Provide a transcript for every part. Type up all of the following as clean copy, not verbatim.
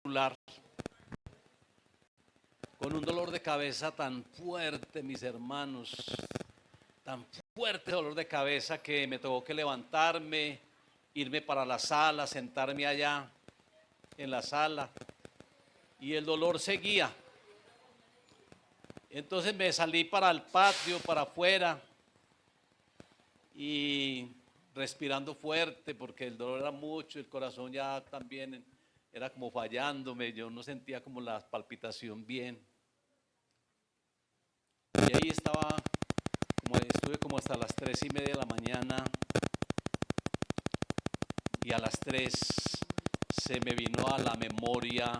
celular con un dolor de cabeza tan fuerte, mis hermanos, tan fuerte dolor de cabeza que me tocó que levantarme, irme para la sala, sentarme allá en la sala y el dolor seguía. Entonces me salí para el patio, para afuera y respirando fuerte porque el dolor era mucho, el corazón ya también era como fallándome, yo no sentía como la palpitación bien. Y ahí estuve como hasta las 3:30 de la mañana y a las 3 se me vino a la memoria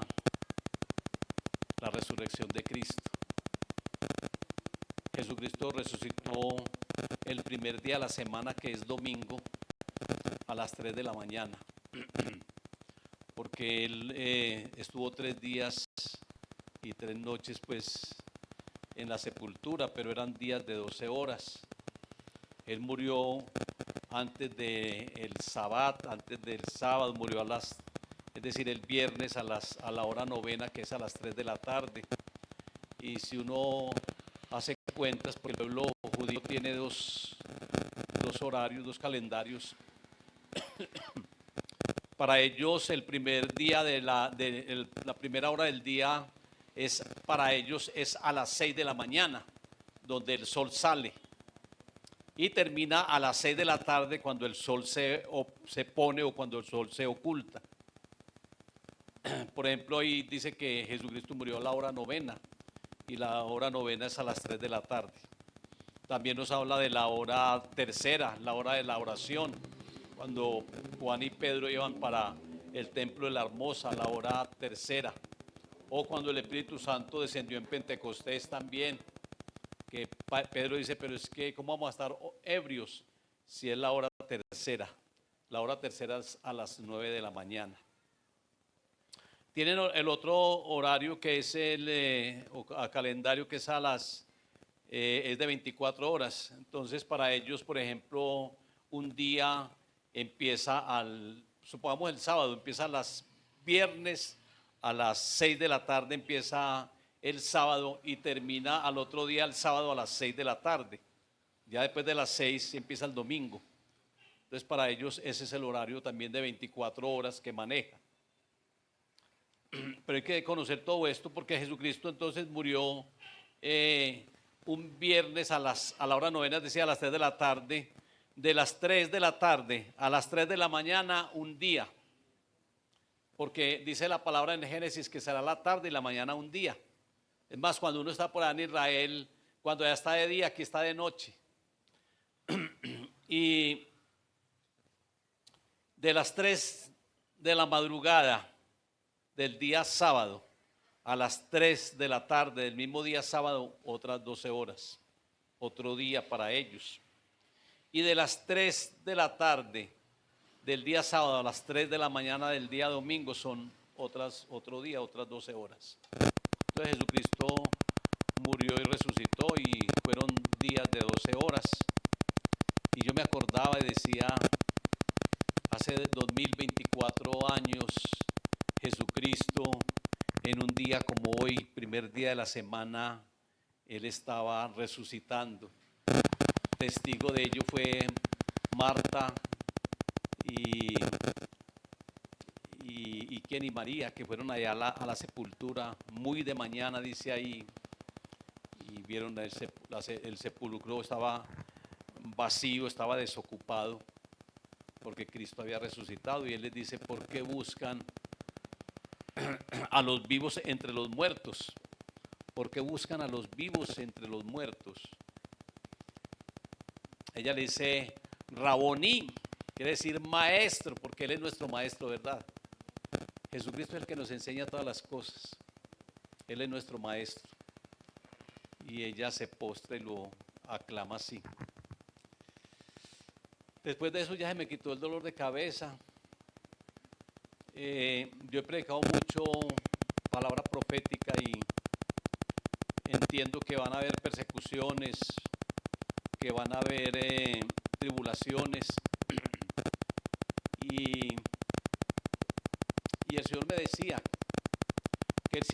la resurrección de Cristo. Jesucristo resucitó el primer día de la semana, que es domingo, a las 3 de la mañana, porque Él estuvo 3 días y 3 noches pues en la sepultura, pero eran días de 12 horas. Él murió antes del sábado, murió es decir, el viernes a la hora novena, que es a las 3 de la tarde. Y si uno hace cuentas, porque el pueblo judío tiene dos horarios, 2 calendarios. Para ellos el primer día la primera hora del día para ellos es a las 6 de la mañana, donde el sol sale, y termina a las 6 de la tarde, cuando el sol se pone o cuando el sol se oculta. Por ejemplo, ahí dice que Jesucristo murió a la hora novena, y la hora novena es a las 3 de la tarde. También nos habla de la hora tercera, la hora de la oración, cuando Juan y Pedro iban para el templo de la Hermosa, la hora tercera. O cuando el Espíritu Santo descendió en Pentecostés también, que Pedro dice, pero es que ¿cómo vamos a estar ebrios si es la hora tercera? La hora tercera es a las 9 de la mañana. Tienen el otro horario, que es el calendario, que es es de 24 horas. Entonces para ellos, por ejemplo, un día empieza supongamos el sábado, empieza viernes a las 6 de la tarde, empieza el sábado y termina al otro día, el sábado, a las 6 de la tarde. Ya después de las 6 empieza el domingo. Entonces para ellos ese es el horario también de 24 horas que maneja. Pero hay que conocer todo esto, porque Jesucristo entonces murió un viernes a la hora novena, es decir, a las 3 de la tarde. De las 3 de la tarde a las 3 de la mañana, un día. Porque dice la palabra en Génesis que será la tarde y la mañana un día. Es más, cuando uno está por allá en Israel, cuando ya está de día, aquí está de noche. Y de las 3 de la madrugada del día sábado a las 3 de la tarde del mismo día sábado, otras 12 horas. Otro día para ellos. Y de las 3 de la tarde del día sábado a las 3 de la mañana del día domingo son otro día, otras 12 horas. Entonces Jesucristo murió y resucitó y fueron días de 12 horas. Y yo me acordaba y decía, hace 2024 años, Jesucristo en un día como hoy, primer día de la semana, Él estaba resucitando. Testigo de ello fue Marta y María, que fueron allá a la sepultura muy de mañana, dice ahí, y vieron el sepulcro estaba vacío, estaba desocupado, porque Cristo había resucitado. Y Él les dice, ¿por qué buscan a los vivos entre los muertos? ¿Por qué buscan a los vivos entre los muertos? Ella le dice, Raboní, quiere decir maestro, porque Él es nuestro maestro, ¿verdad? Jesucristo es el que nos enseña todas las cosas. Él es nuestro maestro. Y ella se postra y lo aclama así. Después de eso ya se me quitó el dolor de cabeza. Yo he predicado mucho palabra profética y entiendo que van a haber persecuciones, que van a haber tribulaciones, y el Señor me decía que Él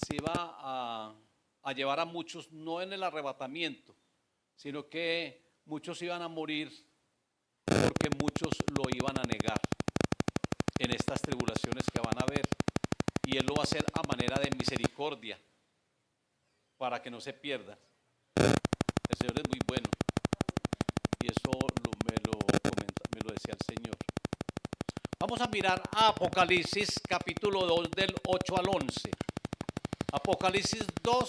se iba a llevar a muchos, no en el arrebatamiento, sino que muchos iban a morir porque muchos lo iban a negar en estas tribulaciones que van a haber. Y Él lo va a hacer a manera de misericordia para que no se pierdan. El Señor es muy bueno y eso me lo decía el Señor. Vamos a mirar a Apocalipsis capítulo 2 del 8 al 11. Apocalipsis 2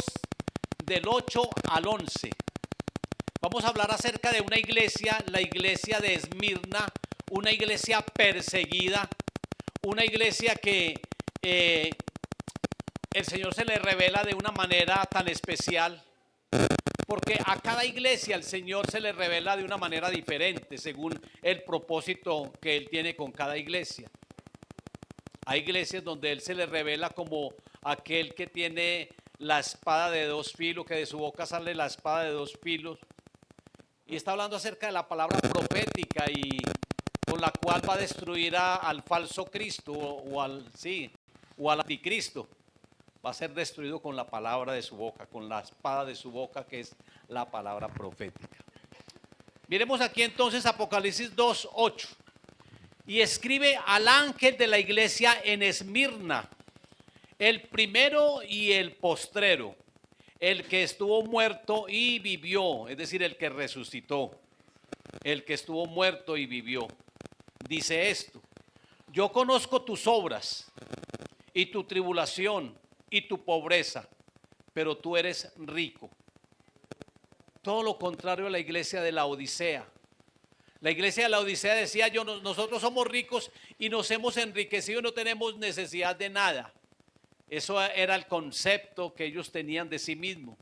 del 8 al 11. Vamos a hablar acerca de una iglesia, la iglesia de Esmirna, una iglesia perseguida, una iglesia que el Señor se le revela de una manera tan especial, porque a cada iglesia el Señor se le revela de una manera diferente según el propósito que Él tiene con cada iglesia. Hay iglesias donde Él se le revela como aquel que tiene la espada de dos filos, que de su boca sale la espada de dos filos, y está hablando acerca de la palabra profética y con la cual va a destruir al falso Cristo o al anticristo. Va a ser destruido con la palabra de su boca, con la espada de su boca, que es la palabra profética. Miremos aquí entonces Apocalipsis 2:8. Y escribe al ángel de la iglesia en Esmirna, el primero y el postrero, el que estuvo muerto y vivió, es decir, el que resucitó, el que estuvo muerto y vivió. Dice esto: yo conozco tus obras y tu tribulación y tu pobreza, pero tú eres rico. Todo lo contrario a la iglesia de la Odisea. La iglesia de la Odisea decía: nosotros somos ricos y nos hemos enriquecido y no tenemos necesidad de nada. Eso era el concepto que ellos tenían de sí mismos.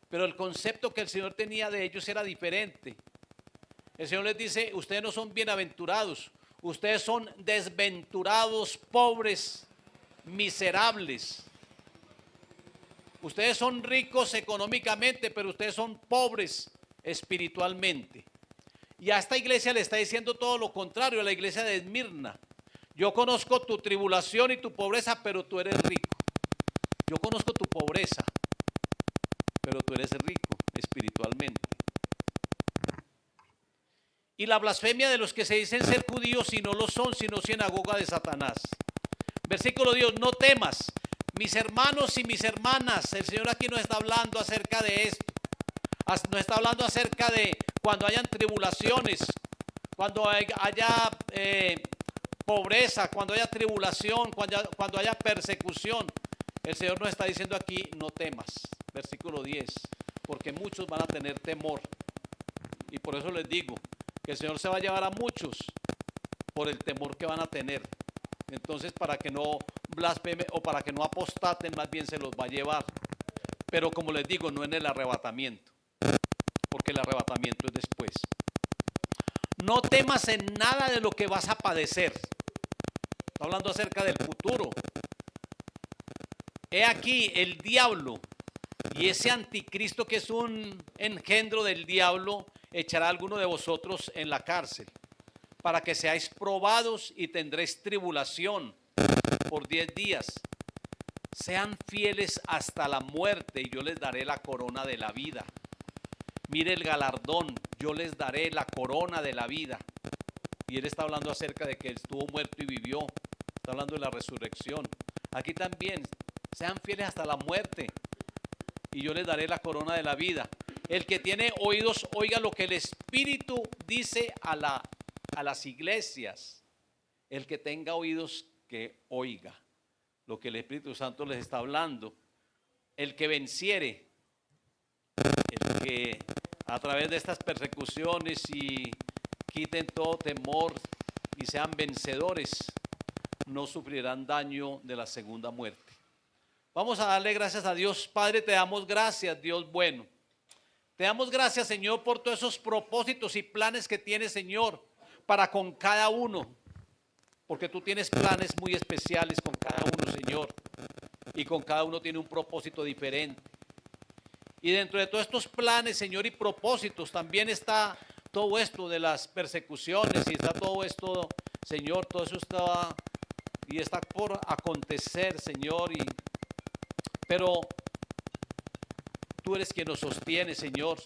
Pero el concepto que el Señor tenía de ellos era diferente. El Señor les dice: ustedes no son bienaventurados, ustedes son desventurados, pobres, miserables. Ustedes son ricos económicamente, pero ustedes son pobres espiritualmente. Y a esta iglesia le está diciendo todo lo contrario, a la iglesia de Esmirna: yo conozco tu tribulación y tu pobreza, pero tú eres rico. Yo conozco tu pobreza, pero tú eres rico espiritualmente. Y la blasfemia de los que se dicen ser judíos y no lo son, sino sinagoga de Satanás. Versículo 10: no temas, mis hermanos y mis hermanas. El Señor aquí nos está hablando acerca de esto. Nos está hablando acerca de cuando hayan tribulaciones, cuando haya pobreza, cuando haya tribulación, cuando haya persecución. El Señor nos está diciendo aquí: no temas. Versículo 10: porque muchos van a tener temor. Y por eso les digo que el Señor se va a llevar a muchos por el temor que van a tener. Entonces, para que no blasfemen o para que no apostaten, más bien se los va a llevar. Pero como les digo, no en el arrebatamiento, porque el arrebatamiento es después. No temas en nada de lo que vas a padecer. Está hablando acerca del futuro. He aquí el diablo y ese anticristo, que es un engendro del diablo, echará a alguno de vosotros en la cárcel, para que seáis probados y tendréis tribulación por 10 días. Sean fieles hasta la muerte y yo les daré la corona de la vida. Mire el galardón: yo les daré la corona de la vida. Y él está hablando acerca de que él estuvo muerto y vivió. Está hablando de la resurrección. Aquí también: sean fieles hasta la muerte y yo les daré la corona de la vida. El que tiene oídos, oiga lo que el Espíritu dice a las iglesias. El que tenga oídos, que oiga lo que el Espíritu Santo les está hablando. El que venciere, el que a través de estas persecuciones y quiten todo temor y sean vencedores, no sufrirán daño de la segunda muerte. Vamos a darle gracias a Dios. Padre, te damos gracias, Dios bueno. Te damos gracias, Señor, por todos esos propósitos y planes que tienes, Señor, para con cada uno. Porque tú tienes planes muy especiales con cada uno, Señor. Y con cada uno tiene un propósito diferente. Y dentro de todos estos planes, Señor, y propósitos, también está todo esto de las persecuciones. Y está todo esto, Señor, todo eso está y está por acontecer, Señor, pero tú eres quien nos sostiene, Señor.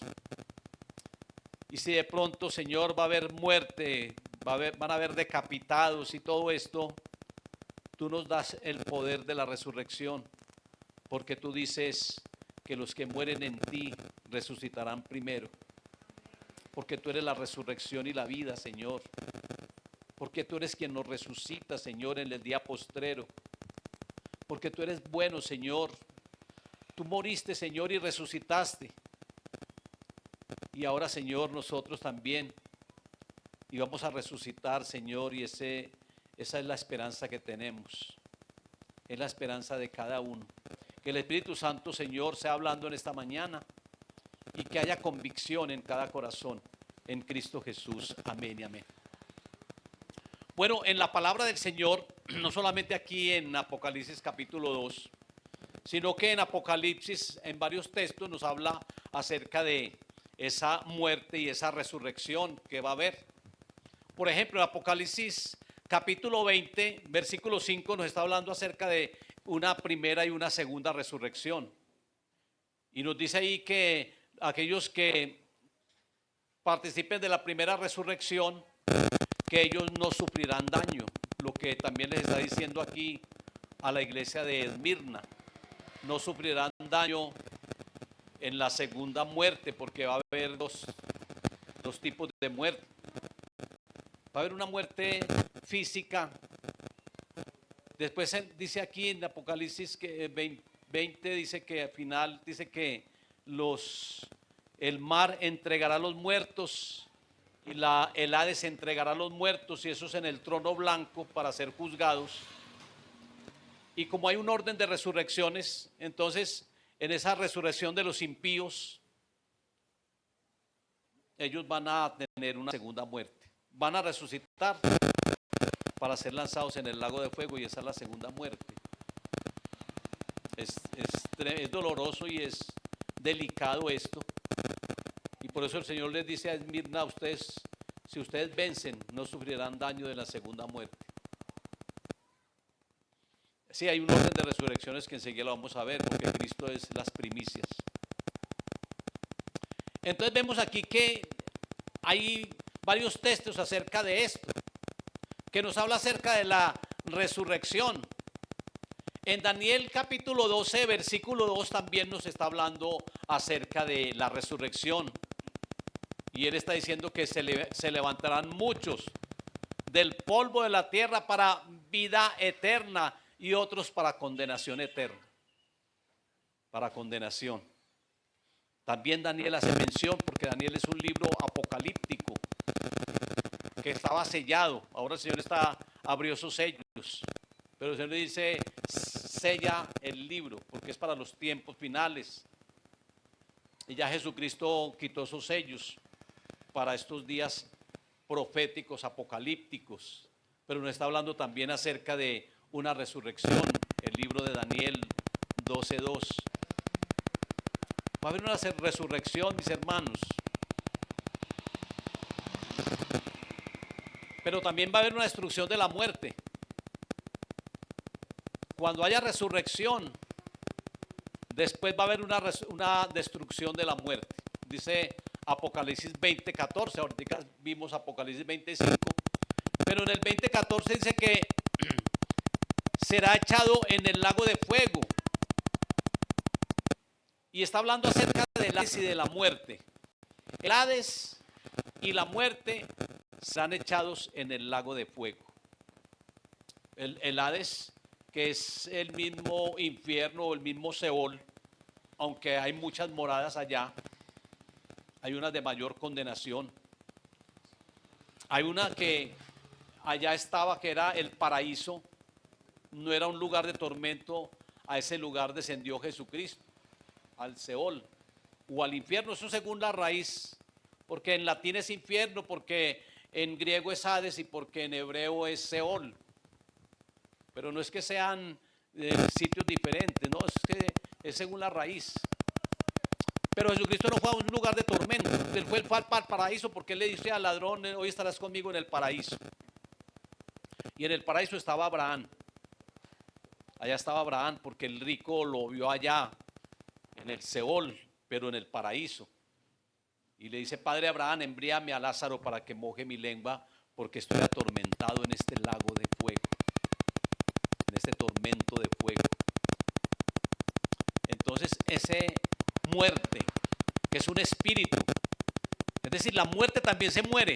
Y si de pronto, Señor, va a haber muerte, van a haber decapitados y todo esto, tú nos das el poder de la resurrección, porque tú dices que los que mueren en ti resucitarán primero, porque tú eres la resurrección y la vida, Señor, porque tú eres quien nos resucita, Señor, en el día postrero, porque tú eres bueno, Señor. Tú moriste, Señor, y resucitaste. Y ahora, Señor, nosotros también íbamos a resucitar, Señor, y esa es la esperanza que tenemos. Es la esperanza de cada uno. Que el Espíritu Santo, Señor, sea hablando en esta mañana y que haya convicción en cada corazón en Cristo Jesús. Amén y amén. Bueno, en la palabra del Señor, no solamente aquí en Apocalipsis capítulo 2, sino que en Apocalipsis, en varios textos, nos habla acerca de esa muerte y esa resurrección que va a haber. Por ejemplo, en Apocalipsis capítulo 20, versículo 5, nos está hablando acerca de una primera y una segunda resurrección. Y nos dice ahí que aquellos que participen de la primera resurrección, que ellos no sufrirán daño. Lo que también les está diciendo aquí a la iglesia de Esmirna. No sufrirán daño en la segunda muerte, porque va a haber dos tipos de muerte. Va a haber una muerte física. Después dice aquí en Apocalipsis que 20 dice que al final dice que el mar entregará a los muertos y el Hades entregará a los muertos, y eso es en el trono blanco para ser juzgados. Y como hay un orden de resurrecciones, entonces en esa resurrección de los impíos, ellos van a tener una segunda muerte. Van a resucitar para ser lanzados en el lago de fuego, y esa es la segunda muerte. Es doloroso y es delicado esto. Y por eso el Señor les dice a Esmirna: si ustedes vencen, no sufrirán daño de la segunda muerte. Sí, hay un orden de resurrecciones que enseguida lo vamos a ver, porque Cristo es las primicias. Entonces vemos aquí que hay varios textos acerca de esto, que nos habla acerca de la resurrección. En Daniel capítulo 12, versículo 2 también nos está hablando acerca de la resurrección. Y él está diciendo que se levantarán muchos del polvo de la tierra para vida eterna, y otros para condenación eterna. Para condenación. También Daniel hace mención, porque Daniel es un libro apocalíptico que estaba sellado. Ahora el Señor abrió esos sellos, pero el Señor le dice: sella el libro, porque es para los tiempos finales. Y ya Jesucristo quitó esos sellos para estos días proféticos, apocalípticos. Pero nos está hablando también acerca de una resurrección, el libro de Daniel 12:2. Va a haber una resurrección, mis hermanos. Pero también va a haber una destrucción de la muerte. Cuando haya resurrección, después va a haber una destrucción de la muerte. Dice Apocalipsis 20:14, ahorita vimos Apocalipsis 25, pero en el 20:14 dice que será echado en el lago de fuego. Y está hablando acerca del Hades y de la muerte. El Hades y la muerte serán echados en el lago de fuego. El Hades, que es el mismo infierno o el mismo Seol, aunque hay muchas moradas allá, hay una de mayor condenación. Hay una que allá estaba, que era el paraíso. No era un lugar de tormento. A ese lugar descendió Jesucristo, al Seol o al infierno. Eso según la raíz, porque en latín es infierno, porque en griego es Hades y porque en hebreo es Seol. Pero no es que sean sitios diferentes, no, es que es según la raíz. Pero Jesucristo no fue a un lugar de tormento. Él fue al paraíso, porque él le dice al ladrón: hoy estarás conmigo en el paraíso. Y en el paraíso estaba Abraham. Allá estaba Abraham porque el rico lo vio allá en el Seol, pero en el paraíso. Y le dice: Padre Abraham, envíame a Lázaro para que moje mi lengua, porque estoy atormentado en este lago de fuego, en este tormento de fuego. Entonces, ese muerte, que es un espíritu, es decir, la muerte también se muere,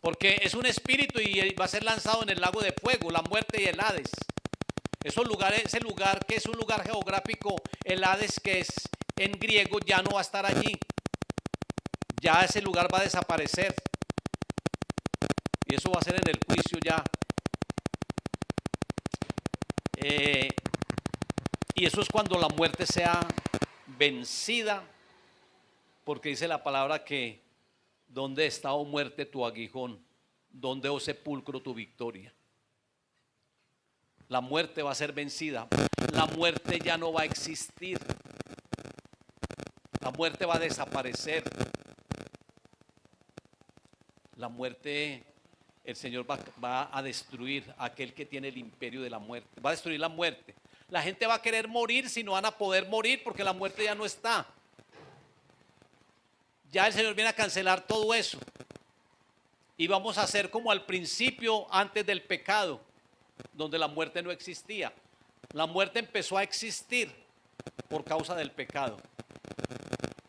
porque es un espíritu y va a ser lanzado en el lago de fuego, la muerte y el Hades. Esos lugares, ese lugar que es un lugar geográfico, el Hades, que es en griego, ya no va a estar allí. Ya ese lugar va a desaparecer. Y eso va a ser en el juicio ya. Y eso es cuando la muerte sea vencida, porque dice la palabra que ¿dónde está, oh muerte, tu aguijón? ¿Dónde, oh sepulcro, tu victoria? La muerte va a ser vencida. La muerte ya no va a existir. La muerte va a desaparecer. La muerte, el Señor va a destruir a aquel que tiene el imperio de la muerte. Va a destruir la muerte. La gente va a querer morir si no van a poder morir, porque la muerte ya no está. Ya el Señor viene a cancelar todo eso. Y vamos a ser como al principio, antes del pecado, donde la muerte no existía. La muerte empezó a existir por causa del pecado.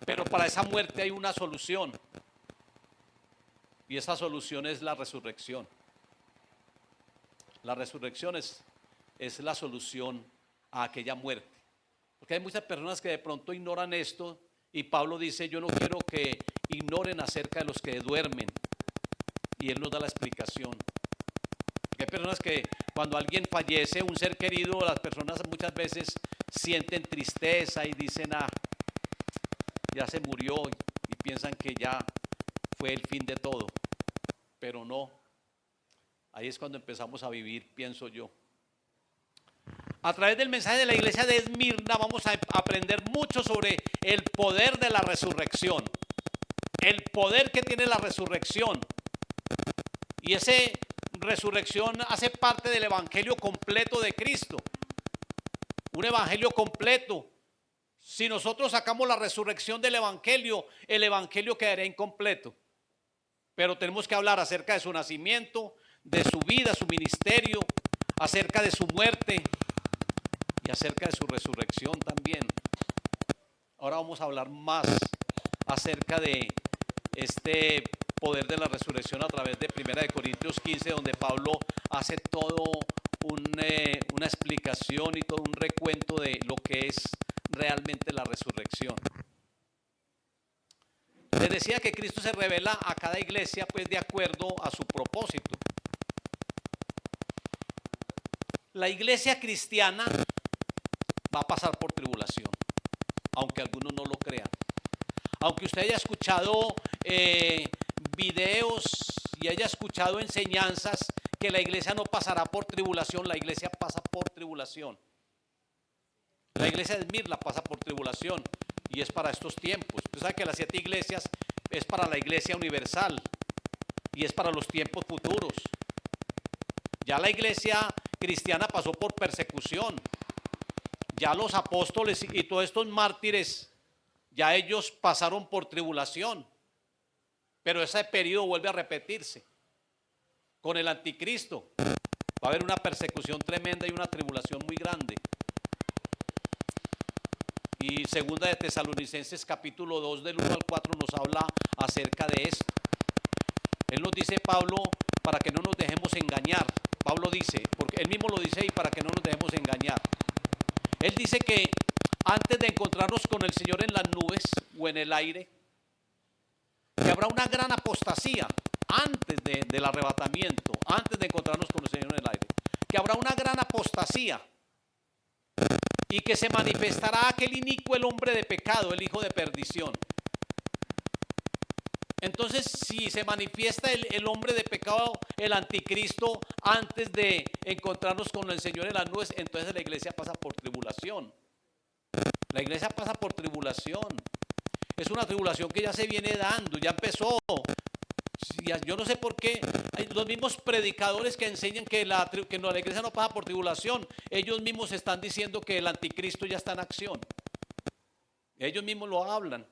Pero para esa muerte hay una solución. Y esa solución es la resurrección. La resurrección es la solución a aquella muerte. Porque hay muchas personas que de pronto ignoran esto. Y Pablo dice: yo no quiero que ignoren acerca de los que duermen. Y él nos da la explicación. Hay personas que cuando alguien fallece, un ser querido, las personas muchas veces sienten tristeza y dicen: ah, ya se murió, y piensan que ya fue el fin de todo. Pero no, ahí es cuando empezamos a vivir, pienso yo. A través del mensaje de la iglesia de Esmirna vamos a aprender mucho sobre el poder de la resurrección, el poder que tiene la resurrección. Y esa resurrección hace parte del evangelio completo de Cristo. Un evangelio completo. Si nosotros sacamos la resurrección del evangelio, el evangelio quedaría incompleto. Pero tenemos que hablar acerca de su nacimiento, de su vida, su ministerio, acerca de su muerte y acerca de su resurrección también. Ahora vamos a hablar más acerca de este poder de la resurrección a través de 1 Corintios 15, donde Pablo hace todo una explicación y todo un recuento de lo que es realmente la resurrección. Les decía que Cristo se revela a cada iglesia pues de acuerdo a su propósito. La iglesia cristiana va a pasar por tribulación, aunque algunos no lo crean. Aunque usted haya escuchado videos y haya escuchado enseñanzas que la iglesia no pasará por tribulación, la iglesia pasa por tribulación. La iglesia de Esmirna pasa por tribulación y es para estos tiempos. Usted sabe que las 7 iglesias es para la iglesia universal y es para los tiempos futuros. Ya la iglesia cristiana pasó por persecución. Ya los apóstoles y todos estos mártires, ya ellos pasaron por tribulación. Pero ese periodo vuelve a repetirse. Con el anticristo va a haber una persecución tremenda y una tribulación muy grande. Y segunda de Tesalonicenses capítulo 2 del 1 al 4 nos habla acerca de esto. Él nos dice, Pablo, para que no nos dejemos engañar. Pablo dice, porque él mismo lo dice, y para que no nos dejemos engañar. Él dice que antes de encontrarnos con el Señor en las nubes o en el aire, que habrá una gran apostasía antes del arrebatamiento, antes de encontrarnos con el Señor en el aire, que habrá una gran apostasía y que se manifestará aquel inicuo, el hombre de pecado, el hijo de perdición. Entonces, si se manifiesta el hombre de pecado, el anticristo, antes de encontrarnos con el Señor en las nubes, entonces la iglesia pasa por tribulación. La iglesia pasa por tribulación. Es una tribulación que ya se viene dando, ya empezó. Yo no sé por qué los mismos predicadores que enseñan que la iglesia no pasa por tribulación, ellos mismos están diciendo que el anticristo ya está en acción. Ellos mismos lo hablan.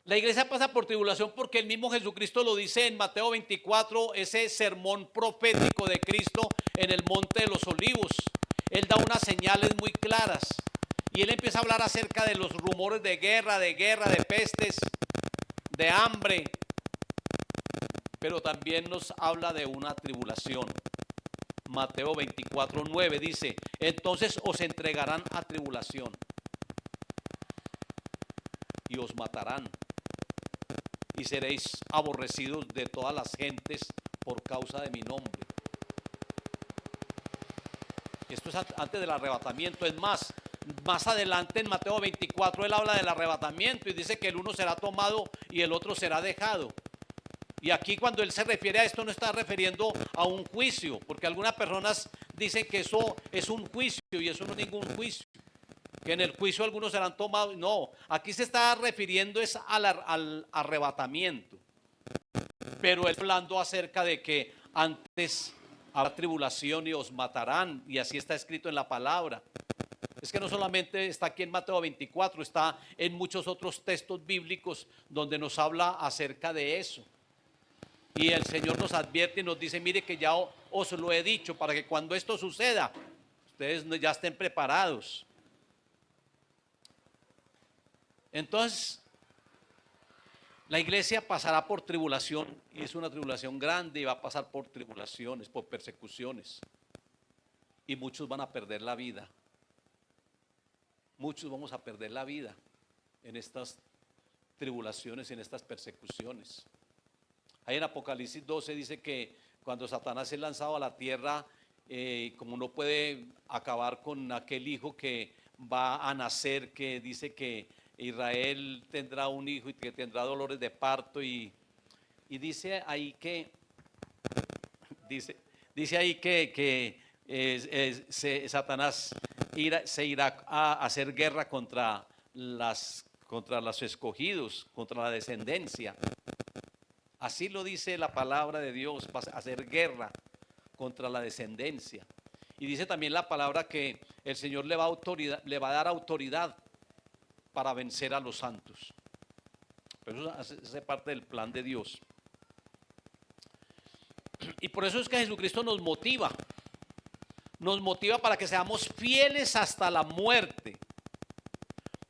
La iglesia pasa por tribulación porque el mismo Jesucristo lo dice en Mateo 24, ese sermón profético de Cristo en el Monte de los Olivos. Él da unas señales muy claras y él empieza a hablar acerca de los rumores de guerra, de pestes, de hambre, pero también nos habla de una tribulación. Mateo 24, 9 dice: entonces os entregarán a tribulación y os matarán, y seréis aborrecidos de todas las gentes por causa de mi nombre. Esto es antes del arrebatamiento. Es más adelante en Mateo 24 él habla del arrebatamiento y dice que el uno será tomado y el otro será dejado. Y aquí cuando él se refiere a esto no está refiriendo a un juicio, porque algunas personas dicen que eso es un juicio y eso no es ningún juicio, que en el juicio algunos serán tomados. No, aquí se está refiriendo es al arrebatamiento, pero él hablando acerca de que antes habrá tribulación y os matarán, y así está escrito en la palabra. Es que no solamente está aquí en Mateo 24, está en muchos otros textos bíblicos donde nos habla acerca de eso. Y el Señor nos advierte y nos dice: mire que ya os lo he dicho, para que cuando esto suceda, ustedes ya estén preparados. Entonces, la iglesia pasará por tribulación, y es una tribulación grande, y va a pasar por tribulaciones, por persecuciones. Y muchos van a perder la vida. Muchos vamos a perder la vida en estas tribulaciones, en estas persecuciones. Ahí en Apocalipsis 12 dice que cuando Satanás es lanzado a la tierra, como no puede acabar con aquel hijo que va a nacer, que dice que Israel tendrá un hijo y que tendrá dolores de parto, y dice ahí que Satanás se irá a hacer guerra contra los escogidos, contra la descendencia. Así lo dice la palabra de Dios, va a hacer guerra contra la descendencia. Y dice también la palabra que el Señor le va a dar autoridad para vencer a los santos. Pero eso hace parte del plan de Dios. Y por eso es que Jesucristo nos motiva para que seamos fieles hasta la muerte,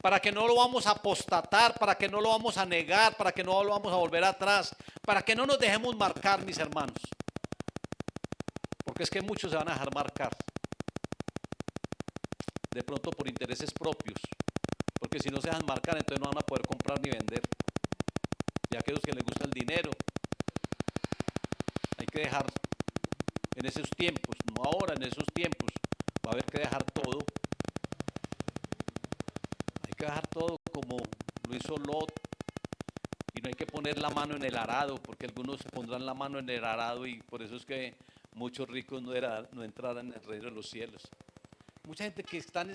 para que no lo vamos a apostatar, para que no lo vamos a negar, para que no lo vamos a volver atrás, para que no nos dejemos marcar, mis hermanos, porque es que muchos se van a dejar marcar, de pronto por intereses propios, porque si no se dejan marcar, entonces no van a poder comprar ni vender. Y a aquellos que les gusta el dinero, hay que dejar en esos tiempos, no ahora, en esos tiempos, va a haber que dejar todo. Hay que dejar todo como lo hizo Lot, y no hay que poner la mano en el arado, porque algunos pondrán la mano en el arado y por eso es que muchos ricos no entrarán en el reino de los cielos. Mucha gente que está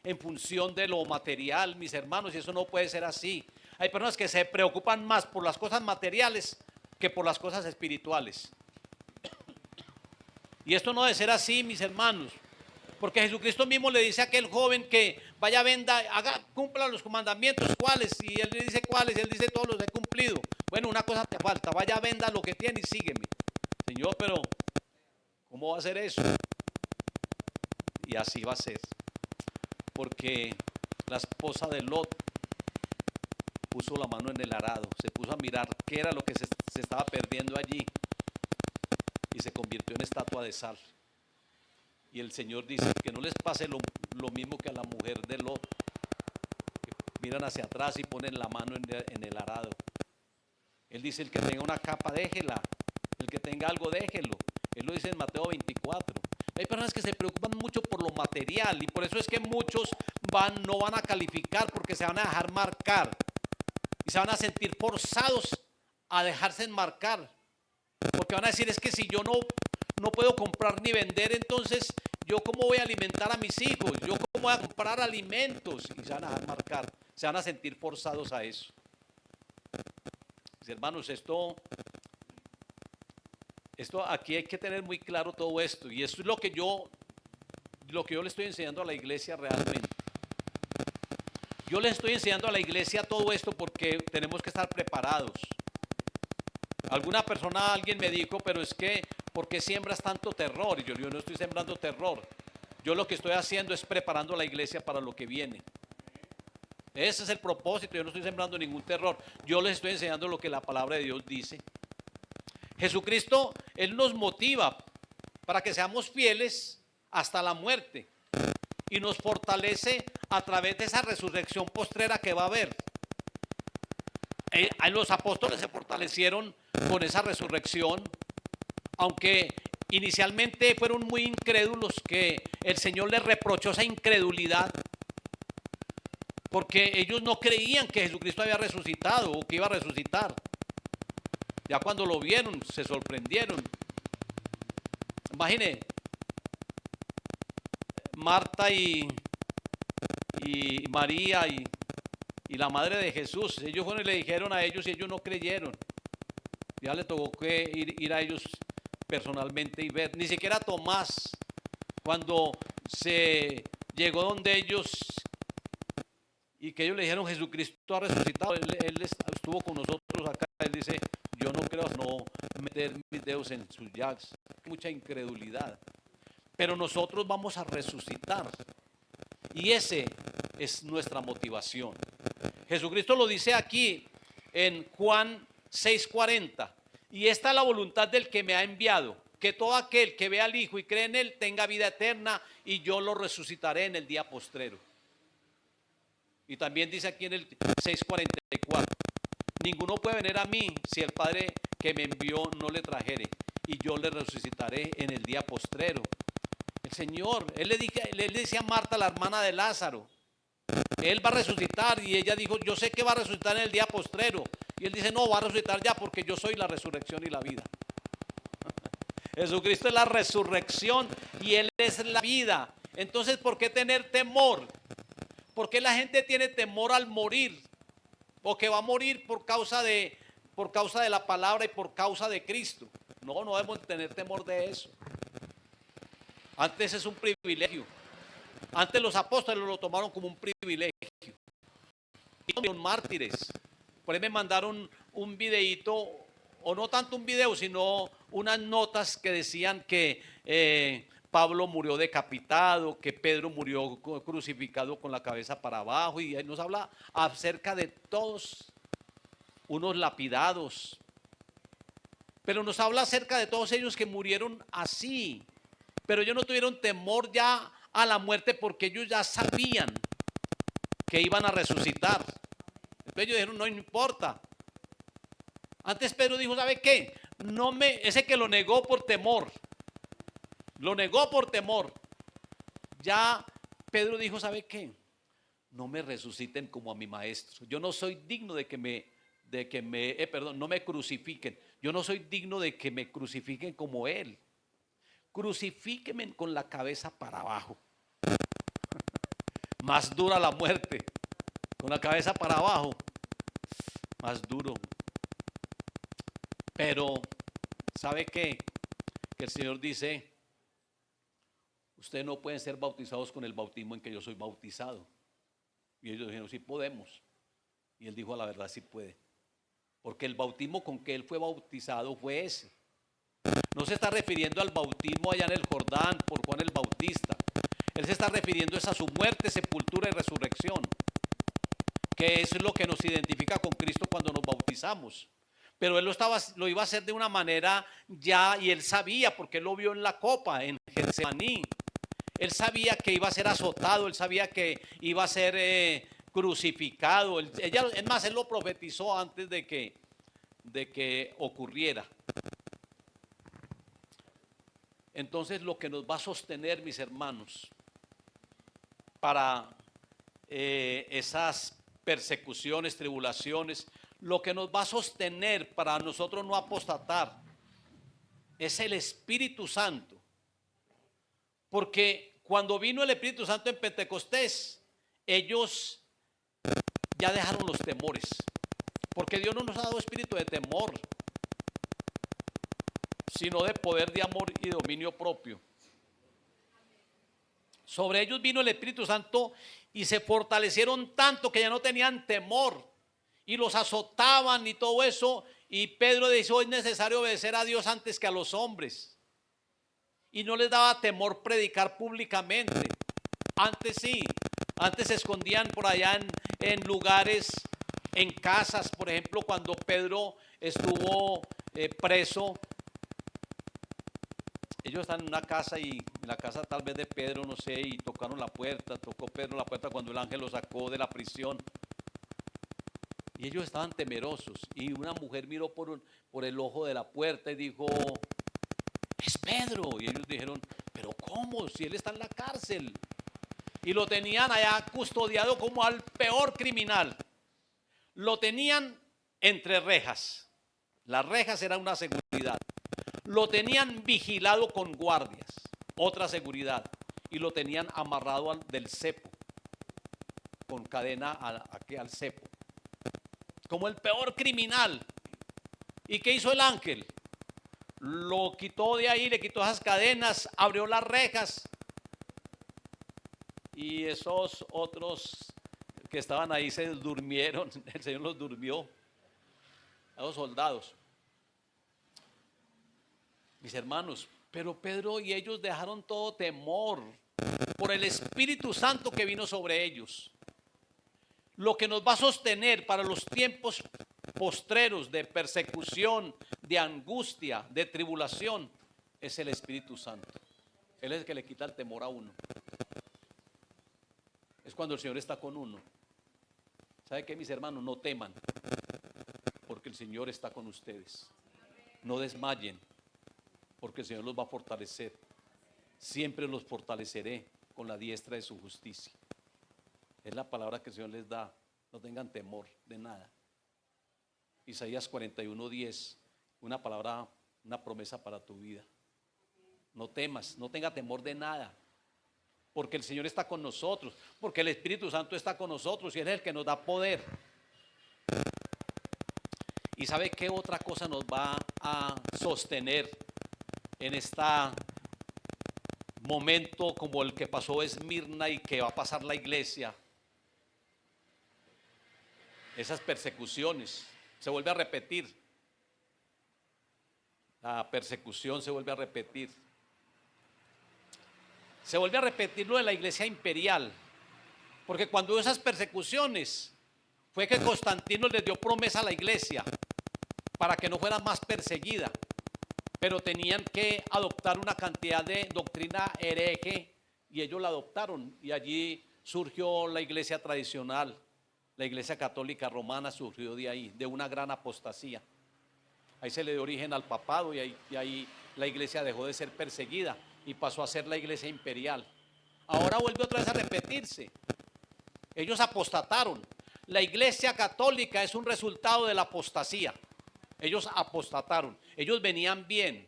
en función de lo material, mis hermanos, y eso no puede ser así. Hay personas que se preocupan más por las cosas materiales que por las cosas espirituales. Y esto no debe ser así, mis hermanos, porque Jesucristo mismo le dice a aquel joven que vaya, venda, cumpla los mandamientos. ¿Cuáles? Y él le dice cuáles, y él dice todos los he cumplido. Bueno, una cosa te falta, vaya, venda lo que tiene y sígueme. Señor, pero ¿cómo va a ser eso? Y así va a ser, porque la esposa de Lot puso la mano en el arado, se puso a mirar qué era lo que se estaba perdiendo allí, y se convirtió en estatua de sal. Y el Señor dice que no les pase lo mismo que a la mujer de Lot, que miran hacia atrás y ponen la mano en el arado. Él dice: el que tenga una capa, déjela; el que tenga algo, déjelo. Él lo dice en Mateo 24. Hay personas que se preocupan mucho por lo material, y por eso es que muchos no van a calificar, porque se van a dejar marcar y se van a sentir forzados a dejarse enmarcar, porque van a decir: es que si yo no puedo comprar ni vender, entonces yo cómo voy a alimentar a mis hijos, yo cómo voy a comprar alimentos, y se van a dejar marcar, se van a sentir forzados a eso. Hermanos, esto aquí hay que tener muy claro todo esto. Y esto es lo que yo le estoy enseñando a la iglesia realmente. Yo le estoy enseñando a la iglesia todo esto porque tenemos que estar preparados. Alguien me dijo, pero es que, ¿por qué siembras tanto terror? Y yo no estoy sembrando terror. Yo lo que estoy haciendo es preparando a la iglesia para lo que viene. Ese es el propósito. Yo no estoy sembrando ningún terror. Yo les estoy enseñando lo que la palabra de Dios dice. Jesucristo, Él nos motiva para que seamos fieles hasta la muerte. Y nos fortalece a través de esa resurrección postrera que va a haber. Los apóstoles se fortalecieron con esa resurrección, aunque inicialmente fueron muy incrédulos, que el Señor les reprochó esa incredulidad, porque ellos no creían que Jesucristo había resucitado o que iba a resucitar. Ya cuando lo vieron, se sorprendieron. Imagine, Marta y María y la madre de Jesús, ellos fueron y le dijeron a ellos y ellos no creyeron. Ya le tocó que ir a ellos personalmente y ver. Ni siquiera Tomás, cuando se llegó donde ellos y que ellos le dijeron Jesucristo ha resucitado, él estuvo con nosotros acá, él dice, yo no creo no meter mis dedos en sus llagas. Mucha incredulidad. Pero nosotros vamos a resucitar. Y ese es nuestra motivación. Jesucristo lo dice aquí en Juan 6:40. Y esta es la voluntad del que me ha enviado, que todo aquel que vea al Hijo y cree en Él tenga vida eterna, y yo lo resucitaré en el día postrero. Y también dice aquí en el 6:44, ninguno puede venir a mí si el Padre que me envió no le trajere, y yo le resucitaré en el día postrero. El Señor, él le decía a Marta, la hermana de Lázaro, Él va a resucitar, y ella dijo, yo sé que va a resucitar en el día postrero. Y Él dice, no, va a resucitar ya, porque yo soy la resurrección y la vida. Jesucristo es la resurrección y Él es la vida. Entonces, ¿por qué tener temor? ¿Por qué la gente tiene temor al morir? O que va a morir por causa de la palabra y por causa de Cristo. No debemos tener temor de eso. Antes es un privilegio. Antes los apóstoles lo tomaron como un privilegio. Son mártires. Por ahí me mandaron un videíto, o no tanto un video, sino unas notas que decían que Pablo murió decapitado, que Pedro murió crucificado con la cabeza para abajo, y nos habla acerca de todos unos lapidados. Pero nos habla acerca de todos ellos que murieron así. Pero ellos no tuvieron temor ya a la muerte, porque ellos ya sabían que iban a resucitar. Entonces ellos dijeron, no importa. Antes Pedro dijo, ¿sabe qué? Ese que lo negó por temor. Lo negó por temor. Ya Pedro dijo, ¿sabe qué? No me resuciten como a mi maestro. Yo no soy digno no me crucifiquen. Yo no soy digno de que me crucifiquen como él. Crucifíquenme con la cabeza para abajo. Más dura la muerte. Con la cabeza para abajo. Más duro. Pero, ¿sabe qué? Que el Señor dice, ustedes no pueden ser bautizados con el bautismo en que yo soy bautizado. Y ellos dijeron, sí podemos. Y Él dijo, a la verdad, sí puede. Porque el bautismo con que Él fue bautizado fue ese. No se está refiriendo al bautismo allá en el Jordán por Juan el Bautista. Él se está refiriendo a su muerte, sepultura y resurrección, que es lo que nos identifica con Cristo cuando nos bautizamos. Pero Él lo iba a hacer de una manera ya, y Él sabía, porque Él lo vio en la copa, en Getsemaní. Él sabía que iba a ser azotado, Él sabía que iba a ser crucificado. Es más, Él lo profetizó antes de que ocurriera. Entonces, lo que nos va a sostener, mis hermanos, para esas persecuciones, tribulaciones, lo que nos va a sostener para nosotros no apostatar es el Espíritu Santo. Porque cuando vino el Espíritu Santo en Pentecostés, ellos ya dejaron los temores. Porque Dios no nos ha dado espíritu de temor, sino de poder, de amor y dominio propio. Sobre ellos vino el Espíritu Santo y se fortalecieron tanto que ya no tenían temor y los azotaban y todo eso. Y Pedro dice: hoy es necesario obedecer a Dios antes que a los hombres. Y no les daba temor predicar públicamente. Antes sí, antes se escondían por allá en lugares, en casas. Por ejemplo, cuando Pedro estuvo preso, ellos están en una casa, y en la casa tal vez de Pedro, no sé, y tocaron la puerta, tocó Pedro la puerta cuando el ángel lo sacó de la prisión. Y ellos estaban temerosos, y una mujer miró por el ojo de la puerta y dijo: es Pedro. Y ellos dijeron: pero ¿cómo? Si él está en la cárcel. Y lo tenían allá custodiado como al peor criminal. Lo tenían entre rejas. Las rejas eran una seguridad. Lo tenían vigilado con guardias, otra seguridad. Y lo tenían amarrado del cepo, con cadena al cepo, como el peor criminal. ¿Y qué hizo el ángel? Lo quitó de ahí, le quitó esas cadenas, abrió las rejas, y esos otros que estaban ahí se durmieron. El Señor los durmió, a los soldados. Mis hermanos, pero Pedro y ellos dejaron todo temor por el Espíritu Santo que vino sobre ellos. Lo que nos va a sostener para los tiempos postreros de persecución, de angustia, de tribulación, es el Espíritu Santo. Él es el que le quita el temor a uno. Es cuando el Señor está con uno. ¿Sabe qué, mis hermanos? No teman, porque el Señor está con ustedes. No desmayen, porque el Señor los va a fortalecer. Siempre los fortaleceré con la diestra de su justicia. Es la palabra que el Señor les da. No tengan temor de nada. Isaías 41:10, una palabra, una promesa para tu vida. No temas, no tenga temor de nada, porque el Señor está con nosotros, porque el Espíritu Santo está con nosotros y Él es el que nos da poder. ¿Y sabe qué otra cosa nos va a sostener en este momento como el que pasó Esmirna y que va a pasar la iglesia? Esas persecuciones. Se vuelve a repetir. La persecución se vuelve a repetir. Se vuelve a repetir lo de la iglesia imperial. Porque cuando hubo esas persecuciones, fue que Constantino les dio promesa a la iglesia para que no fuera más perseguida. Pero tenían que adoptar una cantidad de doctrina hereje, y ellos la adoptaron. Y allí surgió la iglesia tradicional. La iglesia católica romana surgió de ahí, de una gran apostasía. Ahí se le dio origen al papado, y ahí la iglesia dejó de ser perseguida y pasó a ser la iglesia imperial. Ahora vuelve otra vez a repetirse. Ellos apostataron. La iglesia católica es un resultado de la apostasía. Ellos apostataron. Ellos venían bien,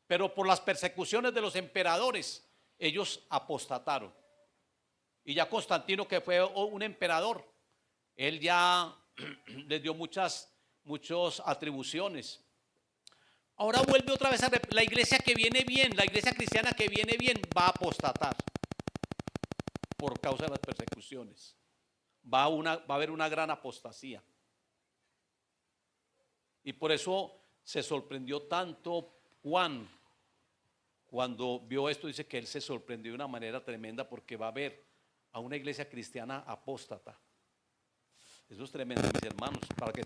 pero por las persecuciones de los emperadores, ellos apostataron. Y ya Constantino, que fue un emperador, él ya les dio muchas atribuciones. Ahora vuelve otra vez la iglesia que viene bien, la iglesia cristiana que viene bien, va a apostatar por causa de las persecuciones. Va a haber una gran apostasía. Y por eso se sorprendió tanto Juan cuando vio esto. Dice que él se sorprendió de una manera tremenda, porque va a haber a una iglesia cristiana apóstata. Eso es tremendo, mis hermanos, para que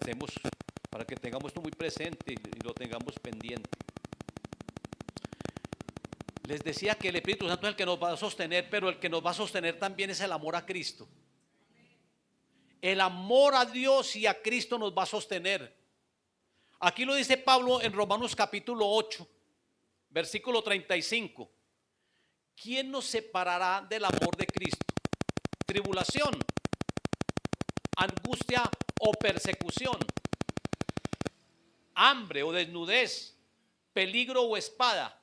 tengamos esto muy presente y lo tengamos pendiente. Les decía que el Espíritu Santo es el que nos va a sostener, pero el que nos va a sostener también es el amor a Cristo. El amor a Dios y a Cristo nos va a sostener. Aquí lo dice Pablo en Romanos capítulo 8, versículo 35. ¿Quién nos separará del amor de Cristo? ¿Tribulación, angustia o persecución? ¿Hambre o desnudez? ¿Peligro o espada?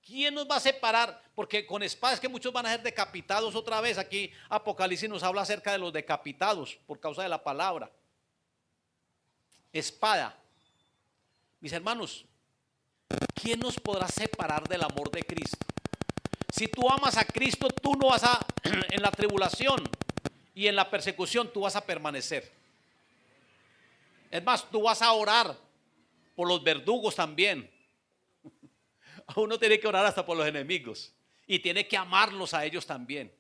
¿Quién nos va a separar? Porque con espada es que muchos van a ser decapitados otra vez. Aquí Apocalipsis nos habla acerca de los decapitados por causa de la palabra. espada. Mis hermanos, ¿quién nos podrá separar del amor de Cristo? Si tú amas a Cristo, tú no vas a, en la tribulación y en la persecución, tú vas a permanecer. Es más, tú vas a orar por los verdugos también. Uno tiene que orar hasta por los enemigos y tiene que amarlos a ellos también.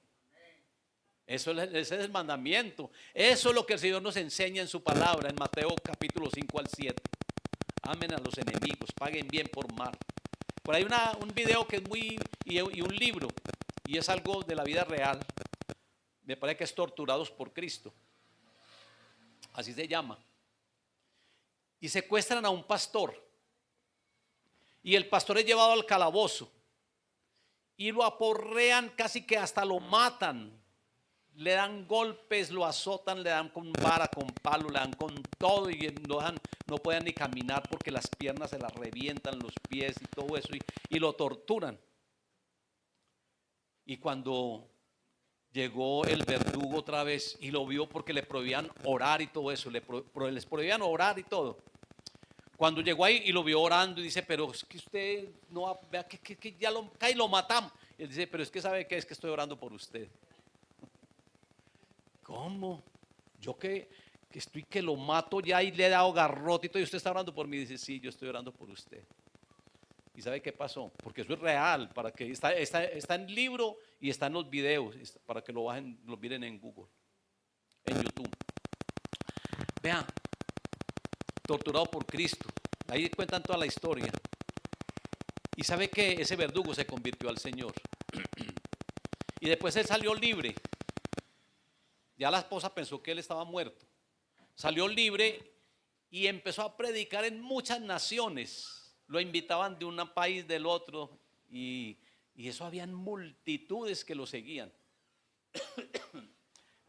Ese es el mandamiento. Eso es lo que el Señor nos enseña en su palabra en Mateo capítulo 5 al 7. Amen a los enemigos, paguen bien por mal. Por ahí un video que es y un libro, y es algo de la vida real. Me parece que es Torturados por Cristo. Así se llama. Y secuestran a un pastor. Y el pastor es llevado al calabozo. Y lo aporrean, casi que hasta lo matan. Le dan golpes, lo azotan, le dan con vara, con palo, le dan con todo y no pueden ni caminar porque las piernas se las revientan, los pies y todo eso y lo torturan. Y cuando llegó el verdugo otra vez y lo vio porque le prohibían orar y todo eso, les prohibían orar y todo. Cuando llegó ahí y lo vio orando y dice, pero es que usted no vea que ya lo matamos. Y él dice, pero es que sabe que es que estoy orando por usted. ¿Cómo? Yo que estoy que lo mato ya y le he dado garrote y todo, y usted está orando por mí. Dice, sí, yo estoy orando por usted. ¿Y sabe qué pasó? Porque eso es real, para que está en el libro y está en los videos, para que lo bajen, lo miren en Google, en YouTube. Vean, torturado por Cristo. Ahí cuentan toda la historia. Y sabe que ese verdugo se convirtió al Señor. Y después él salió libre. Ya la esposa pensó que él estaba muerto. Salió libre y empezó a predicar en muchas naciones. Lo invitaban de un país del otro y eso habían multitudes que lo seguían.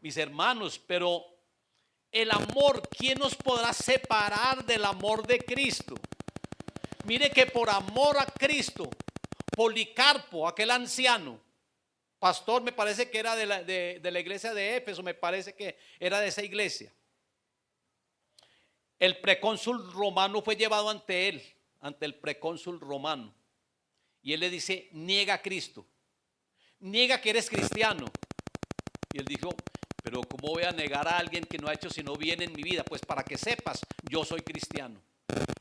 Mis hermanos, pero el amor, ¿quién nos podrá separar del amor de Cristo? Mire que por amor a Cristo, Policarpo, aquel anciano, pastor, me parece que era de la iglesia de Éfeso, me parece que era de esa iglesia. El precónsul romano fue llevado ante él, ante el precónsul romano. Y él le dice, niega a Cristo, niega que eres cristiano. Y él dijo, pero ¿cómo voy a negar a alguien que no ha hecho sino bien en mi vida? Pues para que sepas, yo soy cristiano.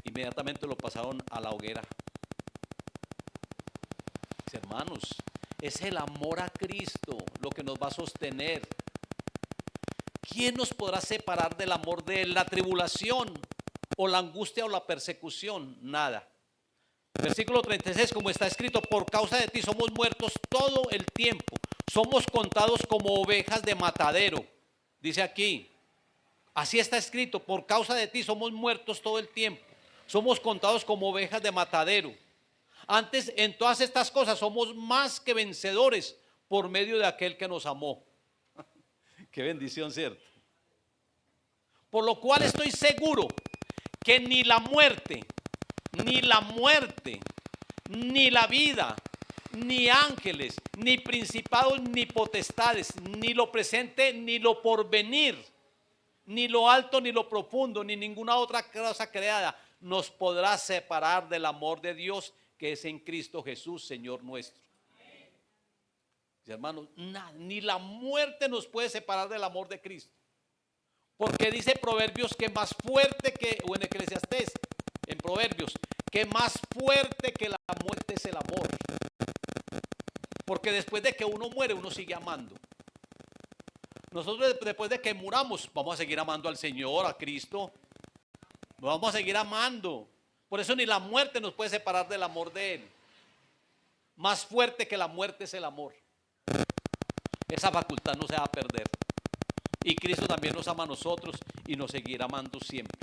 Inmediatamente lo pasaron a la hoguera. Mis hermanos, es el amor a Cristo lo que nos va a sostener. ¿Quién nos podrá separar del amor de Él? ¿La tribulación o la angustia o la persecución? Nada. Versículo 36, como está escrito, por causa de ti somos muertos todo el tiempo. Somos contados como ovejas de matadero. Dice aquí, así está escrito, por causa de ti somos muertos todo el tiempo. Somos contados como ovejas de matadero. Antes, en todas estas cosas somos más que vencedores por medio de aquel que nos amó. Qué bendición, ¿cierto? Por lo cual estoy seguro que ni la muerte, ni la vida, ni ángeles, ni principados, ni potestades, ni lo presente, ni lo porvenir, ni lo alto, ni lo profundo, ni ninguna otra cosa creada nos podrá separar del amor de Dios que es en Cristo Jesús, Señor nuestro. Hermanos, ni la muerte nos puede separar del amor de Cristo. Porque dice Proverbios que más fuerte que, o en Eclesiastés, en Proverbios, que más fuerte que la muerte es el amor. Porque después de que uno muere, uno sigue amando. Nosotros después de que muramos, vamos a seguir amando al Señor, a Cristo. Lo vamos a seguir amando. Por eso ni la muerte nos puede separar del amor de Él. Más fuerte que la muerte es el amor. Esa facultad no se va a perder. Y Cristo también nos ama a nosotros y nos seguirá amando siempre.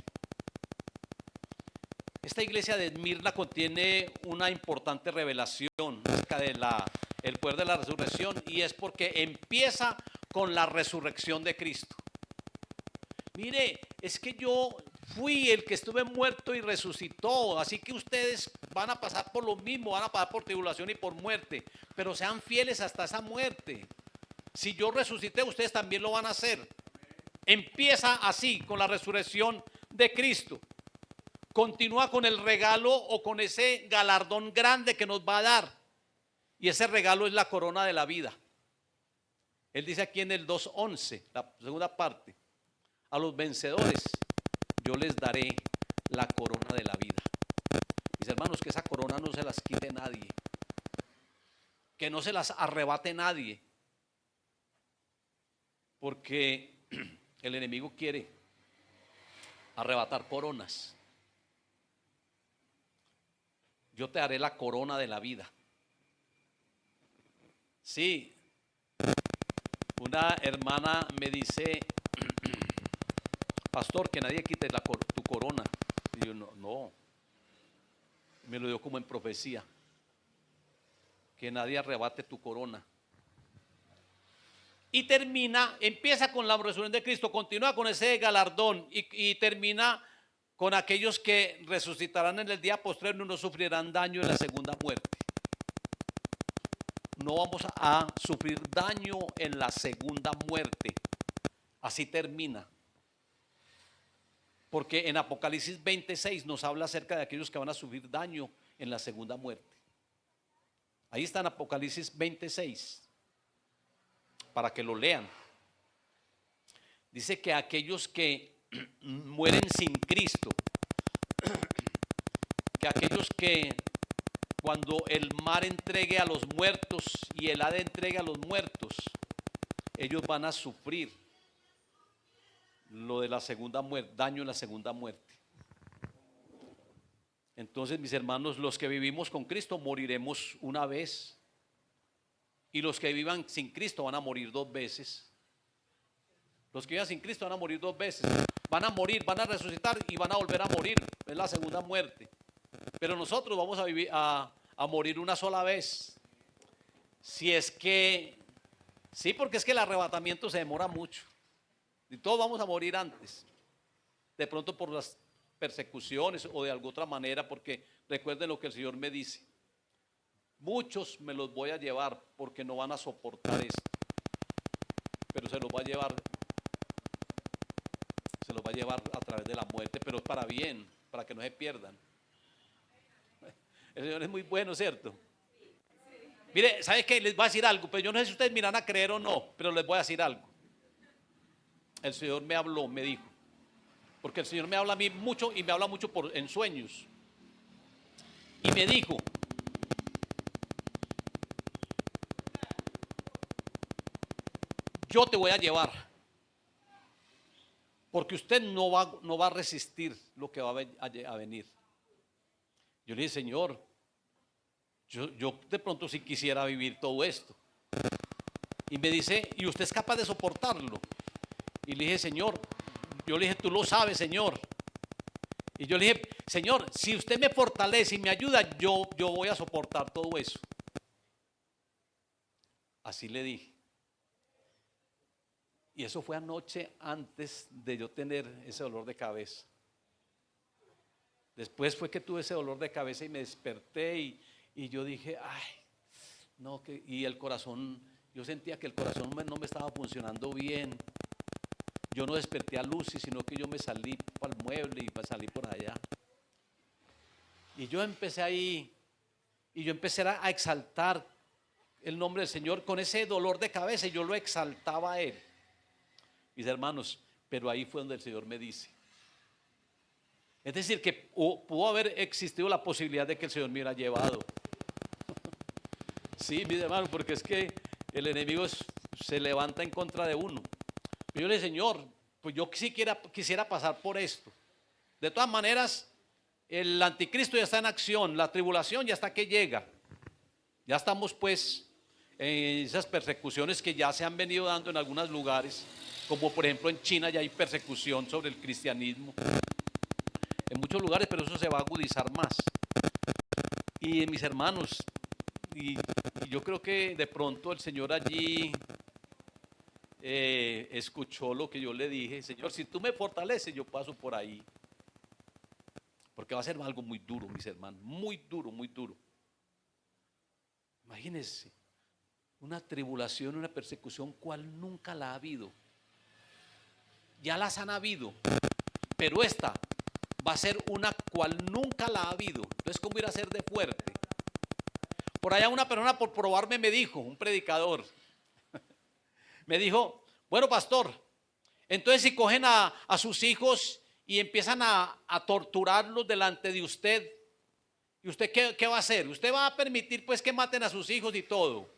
Esta iglesia de Esmirna contiene una importante revelación acerca de el poder de la resurrección, y es porque empieza con la resurrección de Cristo. Mire, es que yo fui el que estuve muerto y resucitó, así que ustedes van a pasar por lo mismo, van a pasar por tribulación y por muerte, pero sean fieles hasta esa muerte. Si yo resucité, ustedes también lo van a hacer. Empieza así, con la resurrección de Cristo, continúa con el regalo o con ese galardón grande que nos va a dar. Y ese regalo es la corona de la vida. Él dice aquí en el 2:11, la segunda parte: a los vencedores yo les daré la corona de la vida. Mis hermanos, que esa corona no se las quite nadie, que no se las arrebate nadie, porque el enemigo quiere arrebatar coronas. Yo te daré la corona de la vida. Sí, una hermana me dice: pastor, que nadie quite tu corona. Y yo, no, me lo dio como en profecía, que nadie arrebate tu corona. Y termina, empieza con la resurrección de Cristo, continúa con ese galardón y termina con aquellos que resucitarán en el día postrero y no sufrirán daño en la segunda muerte. No vamos a sufrir daño en la segunda muerte. Así termina. Porque en Apocalipsis 26 nos habla acerca de aquellos que van a sufrir daño en la segunda muerte. Ahí está en Apocalipsis 26, para que lo lean. Dice que aquellos que mueren sin Cristo, que aquellos que cuando el mar entregue a los muertos y el Hades entregue a los muertos, ellos van a sufrir lo de la segunda muerte, daño en la segunda muerte. Entonces, mis hermanos, los que vivimos con Cristo moriremos una vez, y los que vivan sin Cristo van a morir 2 veces. Los que vivan sin Cristo van a morir 2 veces. Van a morir, van a resucitar y van a volver a morir. Es la segunda muerte. Pero nosotros vamos a vivir a morir una sola vez. Si es que, sí, porque es que el arrebatamiento se demora mucho. Y todos vamos a morir antes. De pronto por las persecuciones o de alguna otra manera, porque recuerden lo que el Señor me dice: muchos me los voy a llevar porque no van a soportar esto, pero se los va a llevar a través de la muerte, pero es para bien, para que no se pierdan. El Señor es muy bueno, ¿cierto? Mire, ¿sabe qué? Les voy a decir algo, pero yo no sé si ustedes me irán a creer o no, pero les voy a decir algo. El Señor me habló, me dijo, porque el Señor me habla a mí mucho y me habla mucho en sueños. Y me dijo: yo te voy a llevar, porque usted no va a resistir lo que va a venir. Yo le dije: Señor, yo de pronto sí quisiera vivir todo esto. Y me dice: ¿y usted es capaz de soportarlo? Y le dije: Señor, yo le dije: tú lo sabes, Señor. Y yo le dije: Señor, si usted me fortalece y me ayuda, yo voy a soportar todo eso. Así le dije. Y eso fue anoche, antes de yo tener ese dolor de cabeza. Después fue que tuve ese dolor de cabeza y me desperté y yo dije: ay, no, y el corazón, yo sentía que el corazón no me estaba funcionando bien. Yo no desperté a Lucy, sino que yo me salí para el mueble y salí por allá. Y yo empecé ahí, y yo empecé a exaltar el nombre del Señor con ese dolor de cabeza, y yo lo exaltaba a Él. Mis hermanos, pero ahí fue donde el Señor me dice. Es decir, que pudo haber existido la posibilidad de que el Señor me hubiera llevado. Sí, mis hermanos, porque es que el enemigo se levanta en contra de uno. Pero yo le dije: Señor, pues yo quisiera pasar por esto. De todas maneras, el anticristo ya está en acción, la tribulación ya está que llega. Ya estamos pues en esas persecuciones que ya se han venido dando en algunos lugares, como por ejemplo en China ya hay persecución sobre el cristianismo. En muchos lugares, pero eso se va a agudizar más. Y mis hermanos, y yo creo que de pronto el Señor allí escuchó lo que yo le dije: Señor, si tú me fortaleces, yo paso por ahí. Porque va a ser algo muy duro, mis hermanos, muy duro, muy duro. Imagínense, una tribulación, una persecución cual nunca la ha habido. Ya las han habido, pero esta va a ser una cual nunca la ha habido. Entonces, ¿cómo ir a ser de fuerte? Por allá una persona por probarme me dijo, un predicador, me dijo, bueno, pastor, entonces si cogen a sus hijos y empiezan a torturarlos delante de usted, ¿y usted qué va a hacer? ¿Usted va a permitir pues que maten a sus hijos y todo?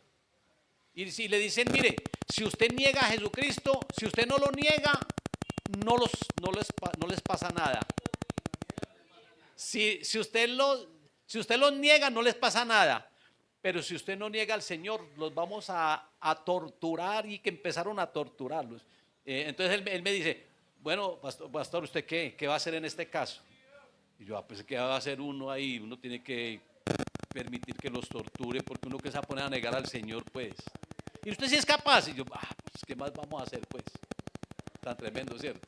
Y si le dicen, mire, si usted niega a Jesucristo, si usted no lo niega, no les pasa nada. Si usted los niega, no les pasa nada. Pero si usted no niega al Señor, los vamos a torturar, y que empezaron a torturarlos. Entonces él me dice, bueno, pastor, ¿usted qué va a hacer en este caso? Y yo, pues ¿qué va a hacer uno ahí? Uno tiene que permitir que los torture, porque uno que se va a poner a negar al Señor, pues. Y usted sí es capaz. Y yo, pues ¿qué más vamos a hacer, pues? Tan tremendo, ¿cierto?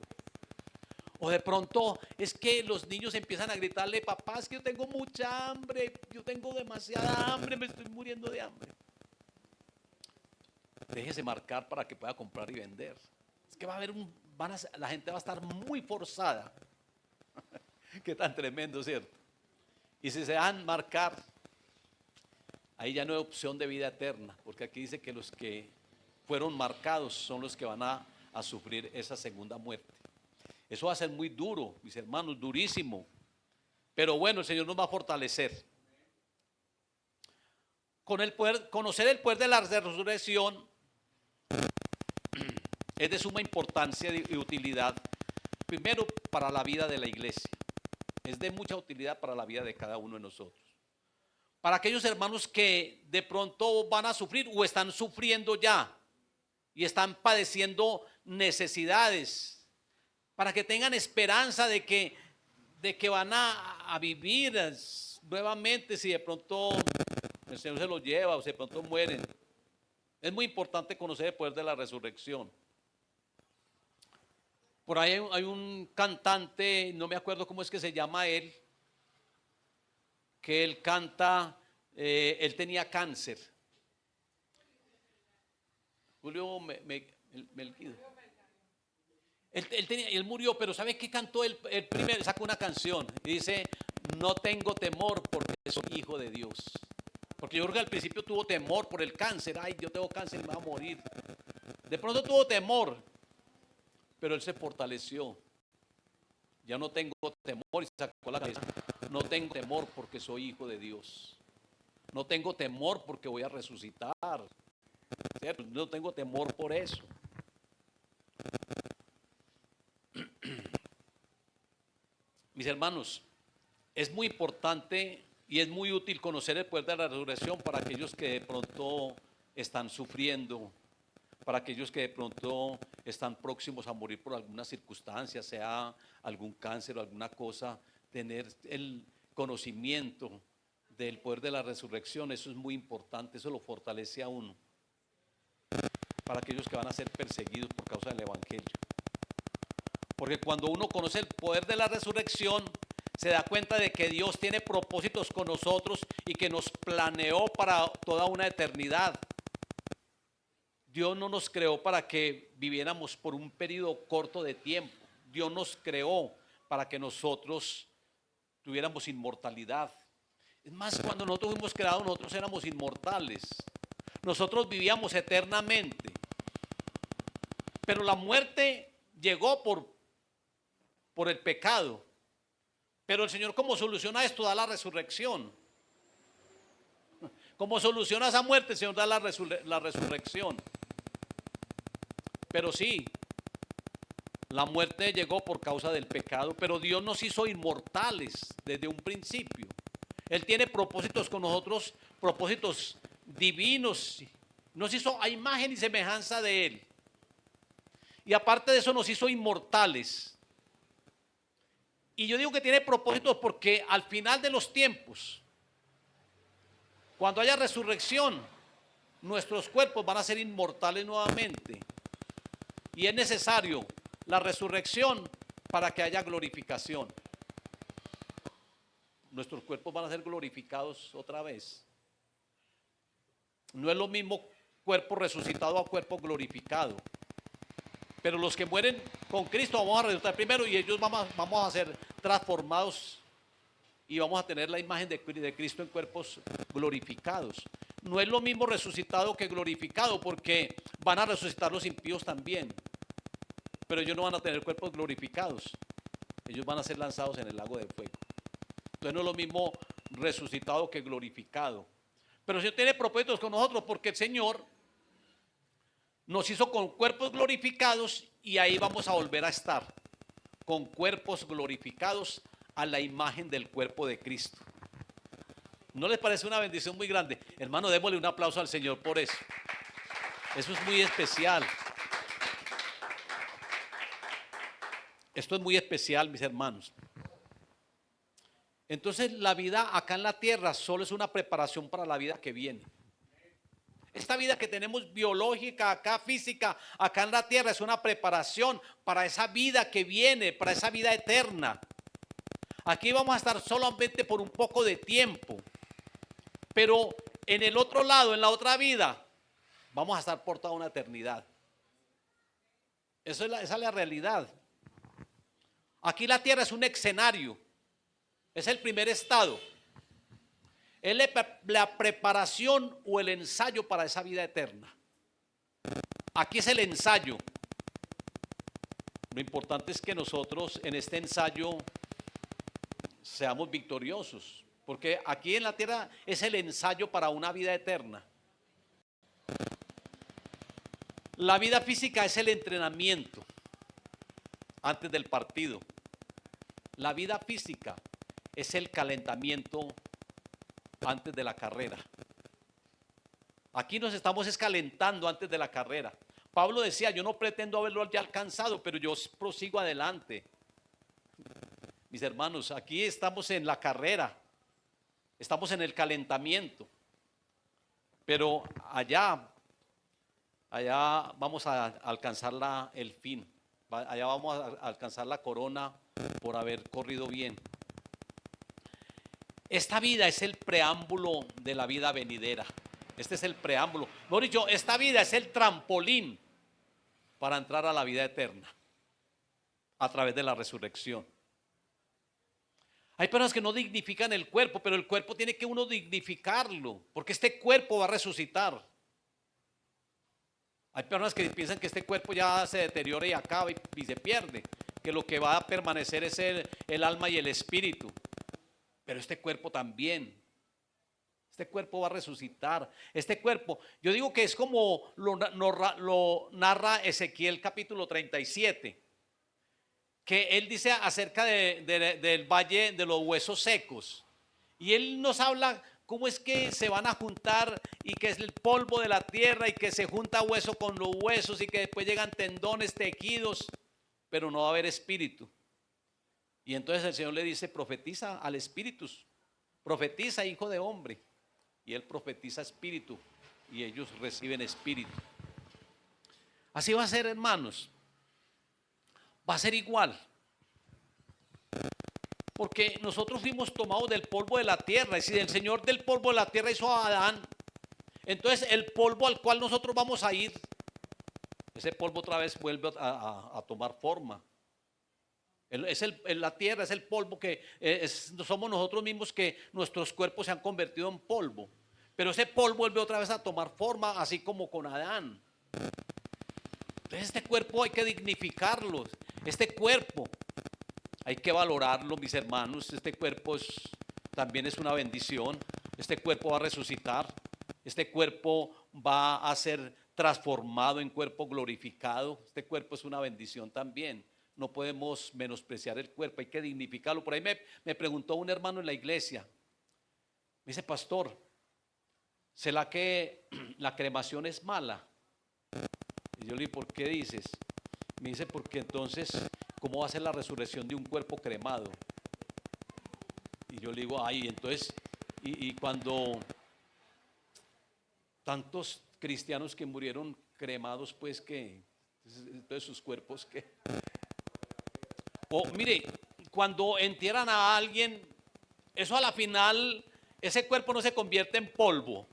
O de pronto es que los niños empiezan a gritarle, papá, es que yo tengo mucha hambre, yo tengo demasiada hambre, me estoy muriendo de hambre. Déjese marcar para que pueda comprar y vender. Es que va a haber la gente va a estar muy forzada. Qué tan tremendo, ¿cierto? Y si se dejan marcar, ahí ya no hay opción de vida eterna, porque aquí dice que los que fueron marcados son los que van a sufrir esa segunda muerte. Eso va a ser muy duro, mis hermanos, durísimo. Pero bueno, el Señor nos va a fortalecer. Conocer el poder de la resurrección es de suma importancia y utilidad. Primero, para la vida de la iglesia. Es de mucha utilidad para la vida de cada uno de nosotros. Para aquellos hermanos que de pronto van a sufrir o están sufriendo ya y están padeciendo necesidades, para que tengan esperanza de que van a vivir nuevamente si de pronto el Señor se los lleva o si de pronto mueren. Es muy importante conocer el poder de la resurrección. Por ahí hay un cantante, no me acuerdo cómo es que se llama él, que él canta, él tenía cáncer. Julio Melquido. Él murió, pero ¿sabe qué cantó él primero? Sacó una canción y dice, no tengo temor porque soy hijo de Dios. Porque yo creo que al principio tuvo temor por el cáncer. Ay, yo tengo cáncer y me voy a morir. De pronto tuvo temor, pero él se fortaleció. Ya no tengo temor, y sacó la cabeza. No tengo temor porque soy hijo de Dios. No tengo temor porque voy a resucitar. ¿Cierto? No tengo temor por eso. Mis hermanos, es muy importante y es muy útil conocer el poder de la resurrección para aquellos que de pronto están sufriendo, para aquellos que de pronto están próximos a morir por alguna circunstancia, sea algún cáncer o alguna cosa. Tener el conocimiento del poder de la resurrección, eso es muy importante, eso lo fortalece a uno, para aquellos que van a ser perseguidos por causa del evangelio. Porque cuando uno conoce el poder de la resurrección, se da cuenta de que Dios tiene propósitos con nosotros y que nos planeó para toda una eternidad. Dios no nos creó para que viviéramos por un periodo corto de tiempo. Dios nos creó para que nosotros tuviéramos inmortalidad. Es más, cuando nosotros fuimos creados, nosotros éramos inmortales. Nosotros vivíamos eternamente. Pero la muerte llegó por el pecado. Pero el Señor, ¿cómo soluciona esto? Da la resurrección. ¿Cómo soluciona esa muerte? El Señor da la resurrección. Pero sí, la muerte llegó por causa del pecado, pero Dios nos hizo inmortales desde un principio. Él tiene propósitos con nosotros, propósitos divinos. Nos hizo a imagen y semejanza de Él. Y aparte de eso nos hizo inmortales. Y yo digo que tiene propósitos porque al final de los tiempos, cuando haya resurrección, nuestros cuerpos van a ser inmortales nuevamente. Y es necesario la resurrección para que haya glorificación. Nuestros cuerpos van a ser glorificados otra vez. No es lo mismo cuerpo resucitado a cuerpo glorificado. Pero los que mueren con Cristo vamos a resucitar primero y ellos vamos a ser transformados y vamos a tener la imagen de Cristo en cuerpos glorificados. No es lo mismo resucitado que glorificado, porque van a resucitar los impíos también, pero ellos no van a tener cuerpos glorificados. Ellos van a ser lanzados en el lago de fuego. Entonces no es lo mismo resucitado que glorificado. Pero el Señor tiene propósitos con nosotros, porque el Señor nos hizo con cuerpos glorificados y ahí vamos a volver a estar, con cuerpos glorificados a la imagen del cuerpo de Cristo. ¿No les parece una bendición muy grande? Hermano, démosle un aplauso al Señor por eso. Eso es muy especial. Esto es muy especial, mis hermanos. Entonces, la vida acá en la tierra solo es una preparación para la vida que viene. Esta vida que tenemos biológica, acá física, acá en la tierra es una preparación para esa vida que viene, para esa vida eterna. Aquí vamos a estar solamente por un poco de tiempo, pero en el otro lado, en la otra vida, vamos a estar por toda una eternidad. Esa es la realidad. Aquí la tierra es un escenario, es el primer estado. Es la preparación o el ensayo para esa vida eterna. Aquí es el ensayo. Lo importante es que nosotros en este ensayo seamos victoriosos, porque aquí en la tierra es el ensayo para una vida eterna. La vida física es el entrenamiento antes del partido. La vida física es el calentamiento antes de la carrera. Aquí nos estamos escalentando antes de la carrera. Pablo decía, yo no pretendo haberlo ya alcanzado, pero yo prosigo adelante. Mis hermanos, aquí estamos en la carrera, estamos en el calentamiento, pero allá vamos a alcanzar el fin, allá vamos a alcanzar la corona por haber corrido bien. Esta vida es el preámbulo de la vida venidera. Este es el preámbulo. Mejor dicho, esta vida es el trampolín para entrar a la vida eterna a través de la resurrección. Hay personas que no dignifican el cuerpo, pero el cuerpo tiene que uno dignificarlo, porque este cuerpo va a resucitar. Hay personas que piensan que este cuerpo ya se deteriora y acaba y se pierde, que lo que va a permanecer es el alma y el espíritu. Pero este cuerpo también, este cuerpo va a resucitar. Este cuerpo, yo digo que es como lo narra Ezequiel capítulo 37, que él dice acerca del valle de los huesos secos. Y él nos habla cómo es que se van a juntar y que es el polvo de la tierra y que se junta hueso con los huesos y que después llegan tendones, tejidos, pero no va a haber espíritu. Y entonces el Señor le dice, profetiza al espíritu, profetiza, hijo de hombre. Y él profetiza espíritu y ellos reciben espíritu. Así va a ser, hermanos. Va a ser igual. Porque nosotros fuimos tomados del polvo de la tierra. Y si el Señor del polvo de la tierra hizo a Adán, entonces el polvo al cual nosotros vamos a ir, ese polvo otra vez vuelve a tomar forma. La tierra es el polvo que somos nosotros mismos, que nuestros cuerpos se han convertido en polvo. Pero ese polvo vuelve otra vez a tomar forma, así como con Adán. Entonces este cuerpo hay que dignificarlo. Este cuerpo hay que valorarlo, mis hermanos. Este cuerpo también es una bendición. Este cuerpo va a resucitar. Este cuerpo va a ser transformado en cuerpo glorificado. Este cuerpo es una bendición también. No podemos menospreciar el cuerpo, hay que dignificarlo. Por ahí me preguntó un hermano en la iglesia. Me dice, pastor, ¿será que la cremación es mala? Y yo le dije, ¿por qué dices? Me dice, porque entonces, ¿cómo va a ser la resurrección de un cuerpo cremado? Y yo le digo, ay, entonces, y cuando tantos cristianos que murieron cremados, pues que, entonces sus cuerpos que... Mire, cuando entierran a alguien, eso a la final, ese cuerpo no se convierte en polvo.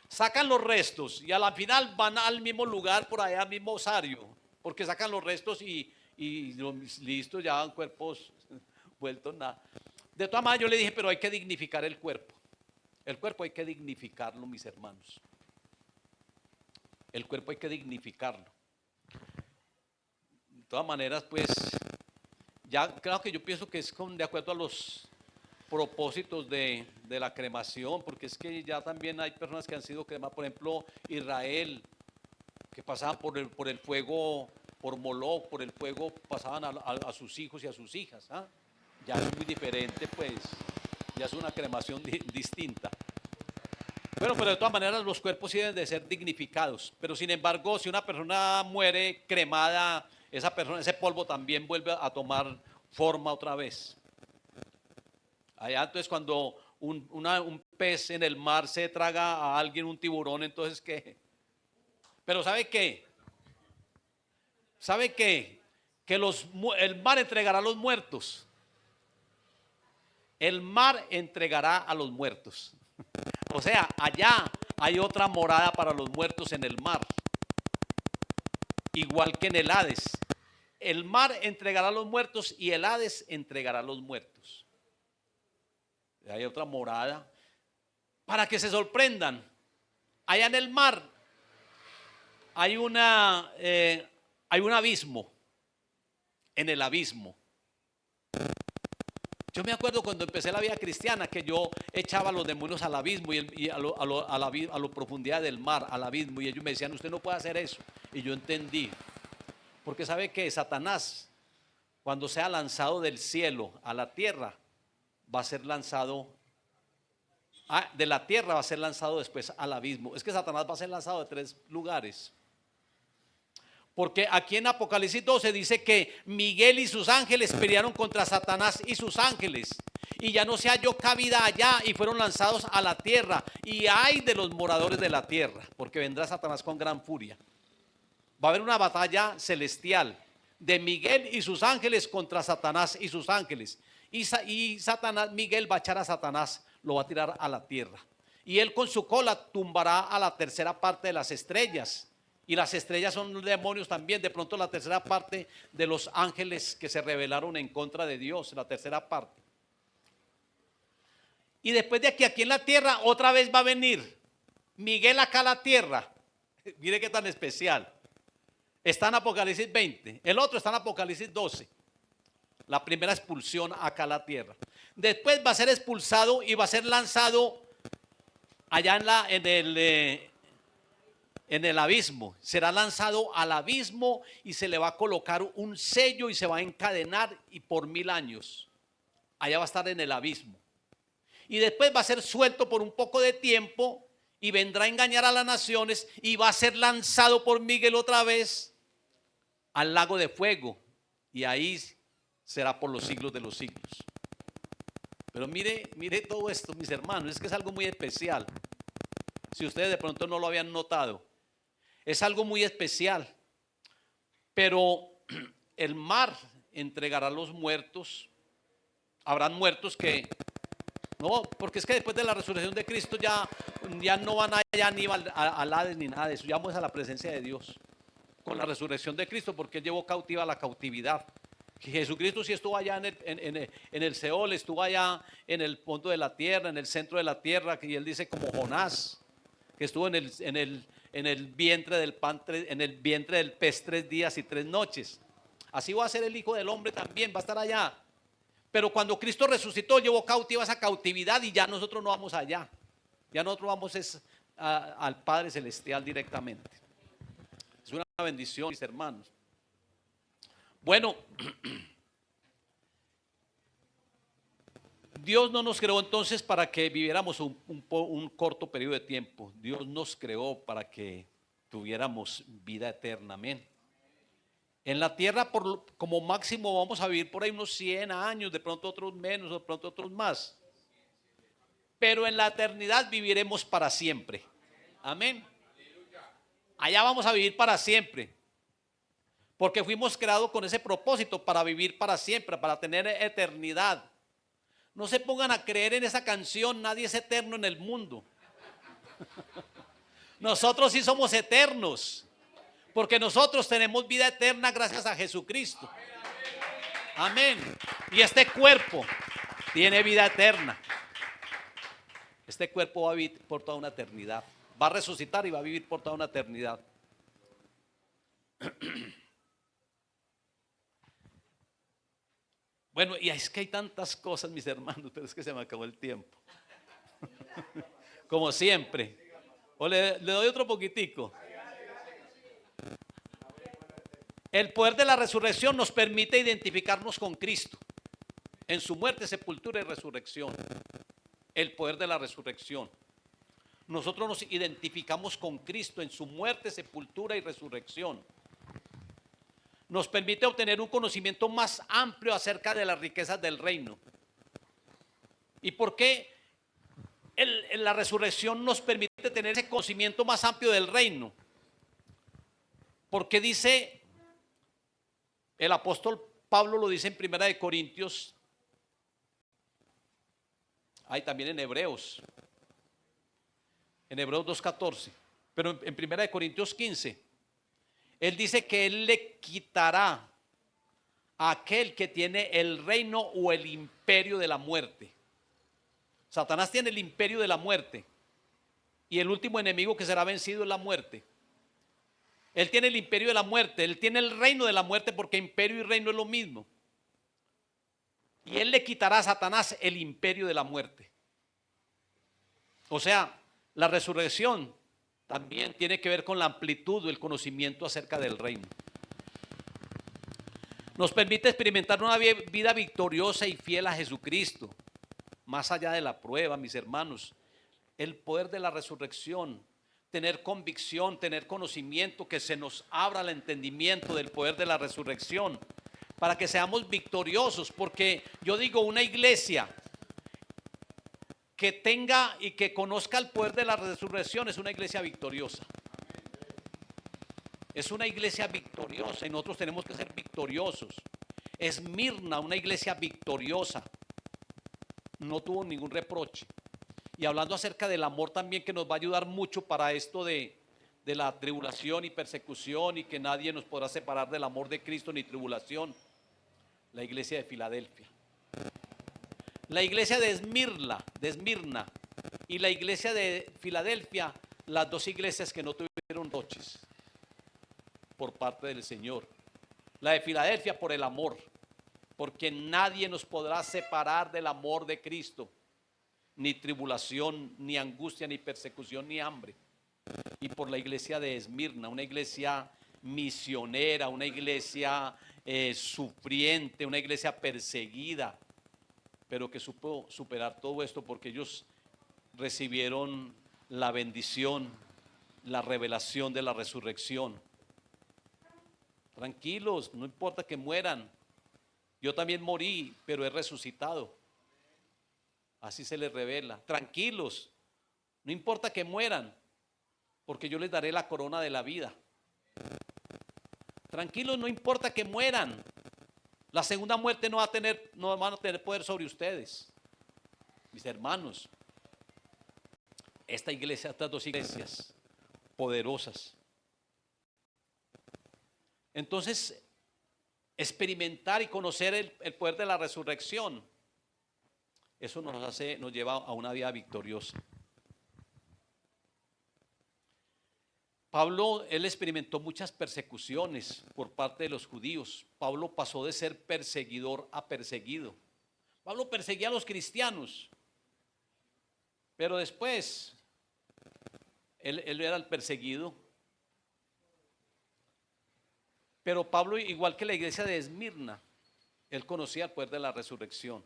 Sacan los restos y a la final van al mismo lugar, por allá al mismo osario. porque sacan los restos y listo, ya van cuerpos vueltos nada. De todas maneras yo le dije, pero hay que dignificar el cuerpo. El cuerpo hay que dignificarlo, mis hermanos. El cuerpo hay que dignificarlo. De todas maneras, pues, ya claro que yo pienso que es de acuerdo a los propósitos de la cremación, porque es que ya también hay personas que han sido cremadas, por ejemplo, Israel, que pasaban por el fuego, por Moloch, por el fuego, pasaban a sus hijos y a sus hijas, ¿ah? Ya es muy diferente, pues, ya es una cremación distinta. Bueno, pero de todas maneras los cuerpos sí deben de ser dignificados, pero sin embargo, si una persona muere cremada, esa persona, ese polvo también vuelve a tomar forma otra vez. Allá entonces cuando un pez en el mar se traga a alguien, un tiburón, entonces ¿qué? Pero ¿sabe qué? ¿Sabe qué? Que el mar entregará a los muertos. El mar entregará a los muertos. O sea, allá hay otra morada para los muertos en el mar. Igual que en el Hades. El mar entregará a los muertos y el Hades entregará a los muertos. Hay otra morada. Para que se sorprendan. Allá en el mar hay un abismo. En el abismo. Yo me acuerdo cuando empecé la vida cristiana que yo echaba a los demonios al abismo y a la profundidad del mar, al abismo, y ellos me decían, usted no puede hacer eso. Y yo entendí, porque sabe que Satanás, cuando sea lanzado del cielo a la tierra, va a ser lanzado, de la tierra va a ser lanzado después al abismo. Es que Satanás va a ser lanzado de 3 lugares. Porque aquí en Apocalipsis 12 dice que Miguel y sus ángeles pelearon contra Satanás y sus ángeles. Y ya no se halló cabida allá y fueron lanzados a la tierra. Y ay de los moradores de la tierra, porque vendrá Satanás con gran furia. Va a haber una batalla celestial de Miguel y sus ángeles contra Satanás y sus ángeles. Y Satanás, Miguel va a echar a Satanás, lo va a tirar a la tierra. Y él con su cola tumbará a la tercera parte de las estrellas. Y las estrellas son demonios también. De pronto la tercera parte de los ángeles que se rebelaron en contra de Dios, la tercera parte. Y después de aquí en la tierra otra vez va a venir Miguel acá a la tierra. Mire qué tan especial. Está en Apocalipsis 20, el otro está en Apocalipsis 12. La primera expulsión acá a la tierra. Después va a ser expulsado y va a ser lanzado allá en el abismo. Será lanzado al abismo y se le va a colocar un sello y se va a encadenar y por 1000 años. Allá va a estar en el abismo. Y después va a ser suelto por un poco de tiempo y vendrá a engañar a las naciones y va a ser lanzado por Miguel otra vez al lago de fuego. Y ahí será por los siglos de los siglos. Pero mire todo esto, mis hermanos, es que es algo muy especial. Si ustedes de pronto no lo habían notado. Es algo muy especial, pero el mar entregará a los muertos. Habrán muertos que, no, porque es que después de la resurrección de Cristo ya no van allá ni al Hades ni nada de eso, ya vamos a la presencia de Dios con la resurrección de Cristo, porque Él llevó cautiva la cautividad. Jesucristo sí estuvo allá en el Seol, estuvo allá en el fondo de la tierra, en el centro de la tierra, y Él dice como Jonás, que estuvo en el vientre del pan, en el vientre del pez 3 días y 3 noches. Así va a ser el Hijo del Hombre también, va a estar allá. Pero cuando Cristo resucitó, llevó cautiva esa cautividad y ya nosotros no vamos allá. Ya nosotros vamos al Padre Celestial directamente. Es una bendición, mis hermanos. Bueno, Dios no nos creó entonces para que viviéramos un corto periodo de tiempo. Dios nos creó para que tuviéramos vida eterna. Amén. En la tierra como máximo vamos a vivir por ahí unos 100 años, de pronto otros menos, de pronto otros más. Pero en la eternidad viviremos para siempre. Amén. Allá vamos a vivir para siempre. Porque fuimos creados con ese propósito, para vivir para siempre, para tener eternidad. No se pongan a creer en esa canción, nadie es eterno en el mundo. Nosotros sí somos eternos. Porque nosotros tenemos vida eterna gracias a Jesucristo. Amén. Y este cuerpo tiene vida eterna. Este cuerpo va a vivir por toda una eternidad. Va a resucitar y va a vivir por toda una eternidad. Bueno, y es que hay tantas cosas, mis hermanos, pero es que se me acabó el tiempo. Como siempre. O le doy otro poquitico. El poder de la resurrección nos permite identificarnos con Cristo en su muerte, sepultura y resurrección. El poder de la resurrección. Nosotros nos identificamos con Cristo en su muerte, sepultura y resurrección. Nos permite obtener un conocimiento más amplio acerca de las riquezas del reino. ¿Y por qué la resurrección nos permite tener ese conocimiento más amplio del reino? Porque dice el apóstol Pablo, lo dice en 1 Corintios, hay también en Hebreos 2:14, pero en 1 Corintios 15, él dice que él le quitará a aquel que tiene el reino o el imperio de la muerte. Satanás tiene el imperio de la muerte y el último enemigo que será vencido es la muerte. Él tiene el imperio de la muerte, él tiene el reino de la muerte, porque imperio y reino es lo mismo. Y él le quitará a Satanás el imperio de la muerte. O sea, la resurrección también tiene que ver con la amplitud del conocimiento acerca del reino. Nos permite experimentar una vida victoriosa y fiel a Jesucristo, más allá de la prueba, mis hermanos. El poder de la resurrección, tener convicción, tener conocimiento, que se nos abra el entendimiento del poder de la resurrección, para que seamos victoriosos. Porque yo digo, una iglesia que tenga y que conozca el poder de la resurrección es una iglesia victoriosa. Es una iglesia victoriosa y nosotros tenemos que ser victoriosos. Esmirna, una iglesia victoriosa, no tuvo ningún reproche. Y hablando acerca del amor también, que nos va a ayudar mucho para esto de la tribulación y persecución, y que nadie nos podrá separar del amor de Cristo ni tribulación. La iglesia de Filadelfia, la iglesia de Esmirna y la iglesia de Filadelfia, las dos iglesias que no tuvieron roches por parte del Señor. La de Filadelfia por el amor, porque nadie nos podrá separar del amor de Cristo, ni tribulación, ni angustia, ni persecución, ni hambre. Y por la iglesia de Esmirna, una iglesia misionera, una iglesia sufriente, una iglesia perseguida, pero que supo superar todo esto, porque ellos recibieron la bendición, la revelación de la resurrección. Tranquilos, no importa que mueran. Yo también morí, pero he resucitado. Así se les revela. Tranquilos, no importa que mueran, porque yo les daré la corona de la vida. Tranquilos, no importa que mueran. La segunda muerte no van a tener poder sobre ustedes, mis hermanos. Estas dos iglesias poderosas. Entonces, experimentar y conocer el poder de la resurrección, eso nos lleva a una vida victoriosa. Pablo, él experimentó muchas persecuciones por parte de los judíos. Pablo pasó de ser perseguidor a perseguido. Pablo perseguía a los cristianos, pero después él era el perseguido. Pero Pablo, igual que la iglesia de Esmirna, él conocía el poder de la resurrección.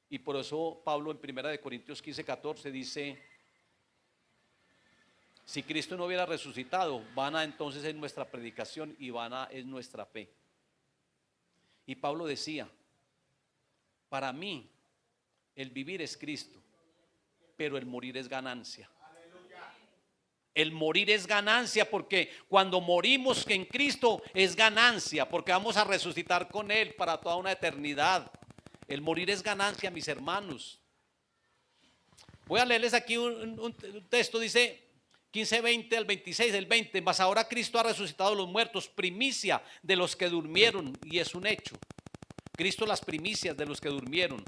Y por eso Pablo en 1 Corintios 15:14 dice: si Cristo no hubiera resucitado, vana entonces es nuestra predicación y vana es nuestra fe. Y Pablo decía: para mí el vivir es Cristo, pero el morir es ganancia. El morir es ganancia, porque cuando morimos en Cristo es ganancia, porque vamos a resucitar con Él para toda una eternidad. El morir es ganancia, mis hermanos. Voy a leerles aquí un texto. Dice 15:20 al 26, el 20, mas ahora Cristo ha resucitado a los muertos, primicia de los que durmieron, y es un hecho. Cristo las primicias de los que durmieron.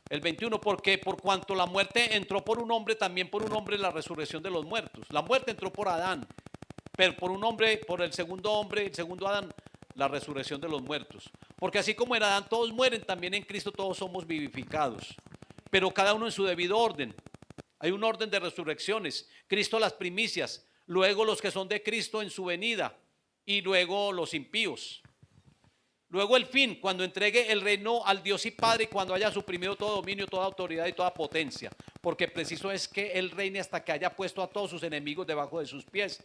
El 21, porque por cuanto la muerte entró por un hombre, también por un hombre la resurrección de los muertos. La muerte entró por Adán, pero por un hombre, por el segundo Adán, la resurrección de los muertos. Porque así como en Adán todos mueren, también en Cristo todos somos vivificados, pero cada uno en su debido orden. Hay un orden de resurrecciones. Cristo las primicias, luego los que son de Cristo en su venida, y luego los impíos. Luego el fin, cuando entregue el reino al Dios y Padre, cuando haya suprimido todo dominio, toda autoridad y toda potencia. Porque preciso es que Él reine hasta que haya puesto a todos sus enemigos debajo de sus pies.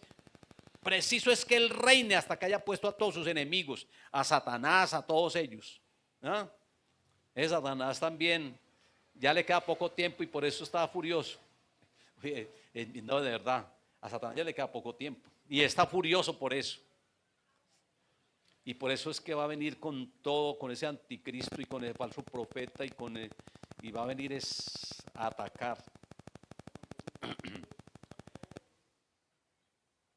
Preciso es que Él reine hasta que haya puesto a todos sus enemigos, a Satanás, a todos ellos. ¿Ah? Satanás también, ya le queda poco tiempo y por eso estaba furioso. No, de verdad, a Satanás ya le queda poco tiempo y está furioso por eso. Y por eso es que va a venir con todo, con ese anticristo y con el falso profeta y va a venir a atacar.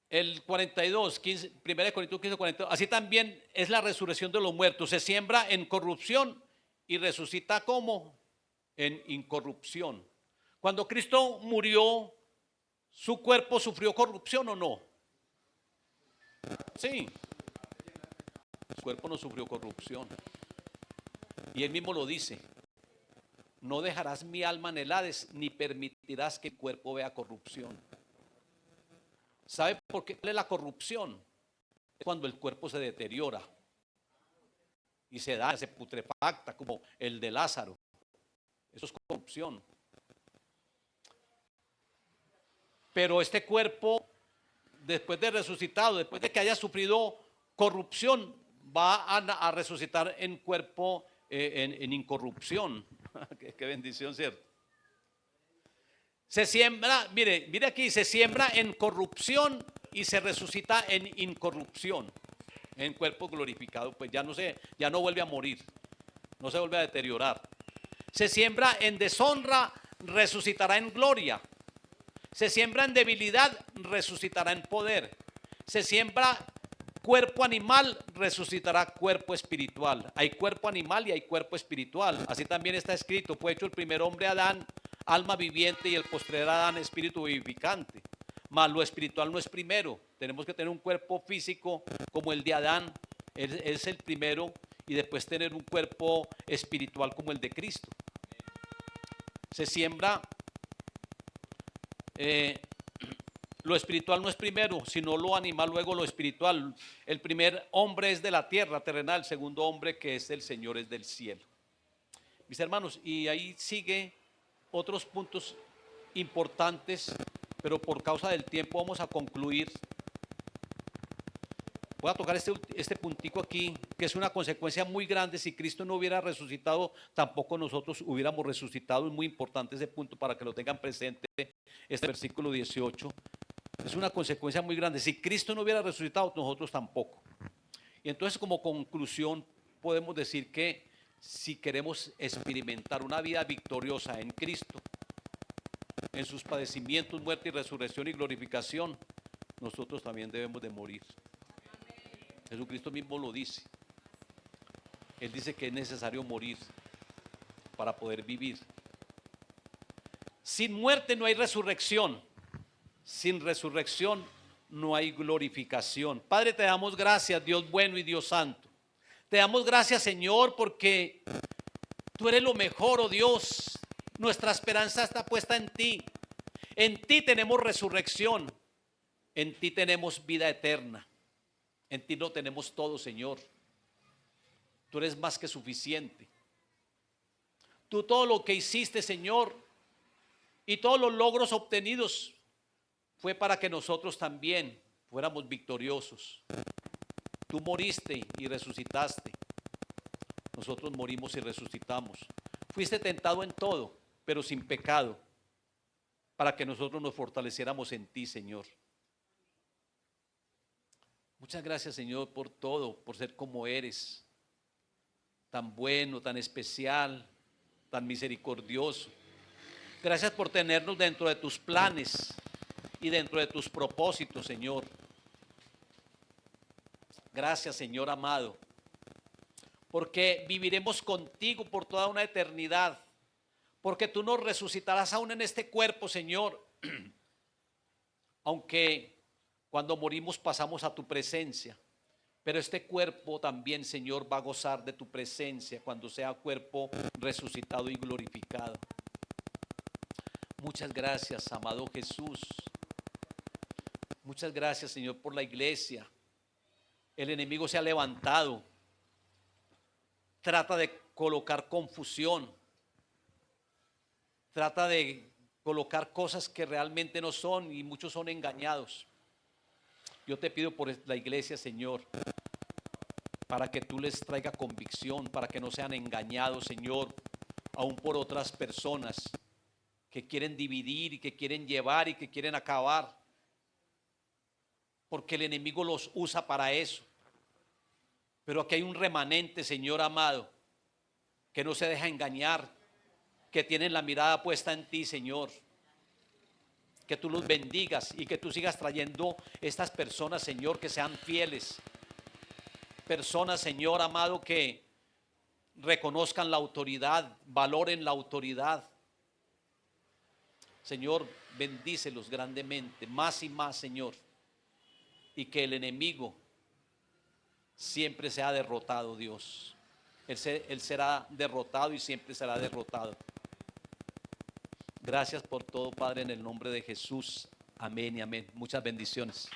El 42, 15, 1 Corintios 15, 42, así también es la resurrección de los muertos. Se siembra en corrupción y resucita ¿cómo? En incorrupción. Cuando Cristo murió, ¿su cuerpo sufrió corrupción o no? Sí. Su cuerpo no sufrió corrupción. Y él mismo lo dice: no dejarás mi alma en el Hades, ni permitirás que el cuerpo vea corrupción. ¿Sabe por qué es la corrupción? Es cuando el cuerpo se deteriora y se da, se putrefacta, como el de Lázaro. Eso es corrupción. Pero este cuerpo, después de resucitado, después de que haya sufrido corrupción, va a resucitar en cuerpo en incorrupción. Qué bendición, ¿cierto? Se siembra, mire aquí, se siembra en corrupción y se resucita en incorrupción, en cuerpo glorificado, pues ya no vuelve a morir, no se vuelve a deteriorar. Se siembra en deshonra, resucitará en gloria. Se siembra en debilidad, resucitará en poder. Se siembra cuerpo animal, resucitará cuerpo espiritual. Hay cuerpo animal y hay cuerpo espiritual. Así también está escrito: fue hecho el primer hombre Adán, alma viviente, y el postrer Adán, espíritu vivificante. Mas lo espiritual no es primero. Tenemos que tener un cuerpo físico como el de Adán, es el primero, y después tener un cuerpo espiritual como el de Cristo. Se siembra, lo espiritual no es primero, sino lo animal, luego lo espiritual. El primer hombre es de la tierra terrenal, el segundo hombre, que es el Señor, es del cielo. Mis hermanos, y ahí sigue otros puntos importantes, pero por causa del tiempo vamos a concluir. Voy a tocar este puntico aquí, que es una consecuencia muy grande. Si Cristo no hubiera resucitado, tampoco nosotros hubiéramos resucitado. Es muy importante ese punto para que lo tengan presente. Este versículo 18 es una consecuencia muy grande. Si Cristo no hubiera resucitado, nosotros tampoco. Y entonces, como conclusión, podemos decir que si queremos experimentar una vida victoriosa en Cristo, en sus padecimientos, muerte y resurrección y glorificación, nosotros también debemos de morir. Jesucristo mismo lo dice. Él dice que es necesario morir para poder vivir. Sin muerte no hay resurrección. Sin resurrección no hay glorificación. Padre, te damos gracias, Dios bueno y Dios santo. Te damos gracias, Señor, porque tú eres lo mejor, oh Dios. Nuestra esperanza está puesta en ti. En ti tenemos resurrección. En ti tenemos vida eterna. En ti lo tenemos todo, Señor. Tú eres más que suficiente. Tú todo lo que hiciste, Señor, y todos los logros obtenidos fue para que nosotros también fuéramos victoriosos. Tú moriste y resucitaste. Nosotros morimos y resucitamos. Fuiste tentado en todo, pero sin pecado, para que nosotros nos fortaleciéramos en ti, Señor. Muchas gracias, Señor, por todo, por ser como eres, tan bueno, tan especial, tan misericordioso. Gracias por tenernos dentro de tus planes y dentro de tus propósitos, Señor. Gracias, Señor amado, porque viviremos contigo por toda una eternidad, porque tú nos resucitarás aún en este cuerpo, Señor, aunque cuando morimos pasamos a tu presencia, pero este cuerpo también, Señor, va a gozar de tu presencia cuando sea cuerpo resucitado y glorificado. Muchas gracias, amado Jesús. Muchas gracias, Señor, por la iglesia. El enemigo se ha levantado, trata de colocar confusión, trata de colocar cosas que realmente no son, y muchos son engañados. Yo te pido por la iglesia, Señor, para que tú les traiga convicción, para que no sean engañados, Señor, aún por otras personas que quieren dividir y que quieren llevar y que quieren acabar, porque el enemigo los usa para eso. Pero aquí hay un remanente, Señor amado, que no se deja engañar, que tienen la mirada puesta en ti, Señor. Que tú los bendigas y que tú sigas trayendo estas personas, Señor, que sean fieles. Personas, Señor amado, que reconozcan la autoridad, valoren la autoridad. Señor, bendícelos grandemente, más y más, Señor. Y que el enemigo siempre sea derrotado, Dios. Él será derrotado y siempre será derrotado. Gracias por todo, Padre, en el nombre de Jesús. Amén y amén. Muchas bendiciones.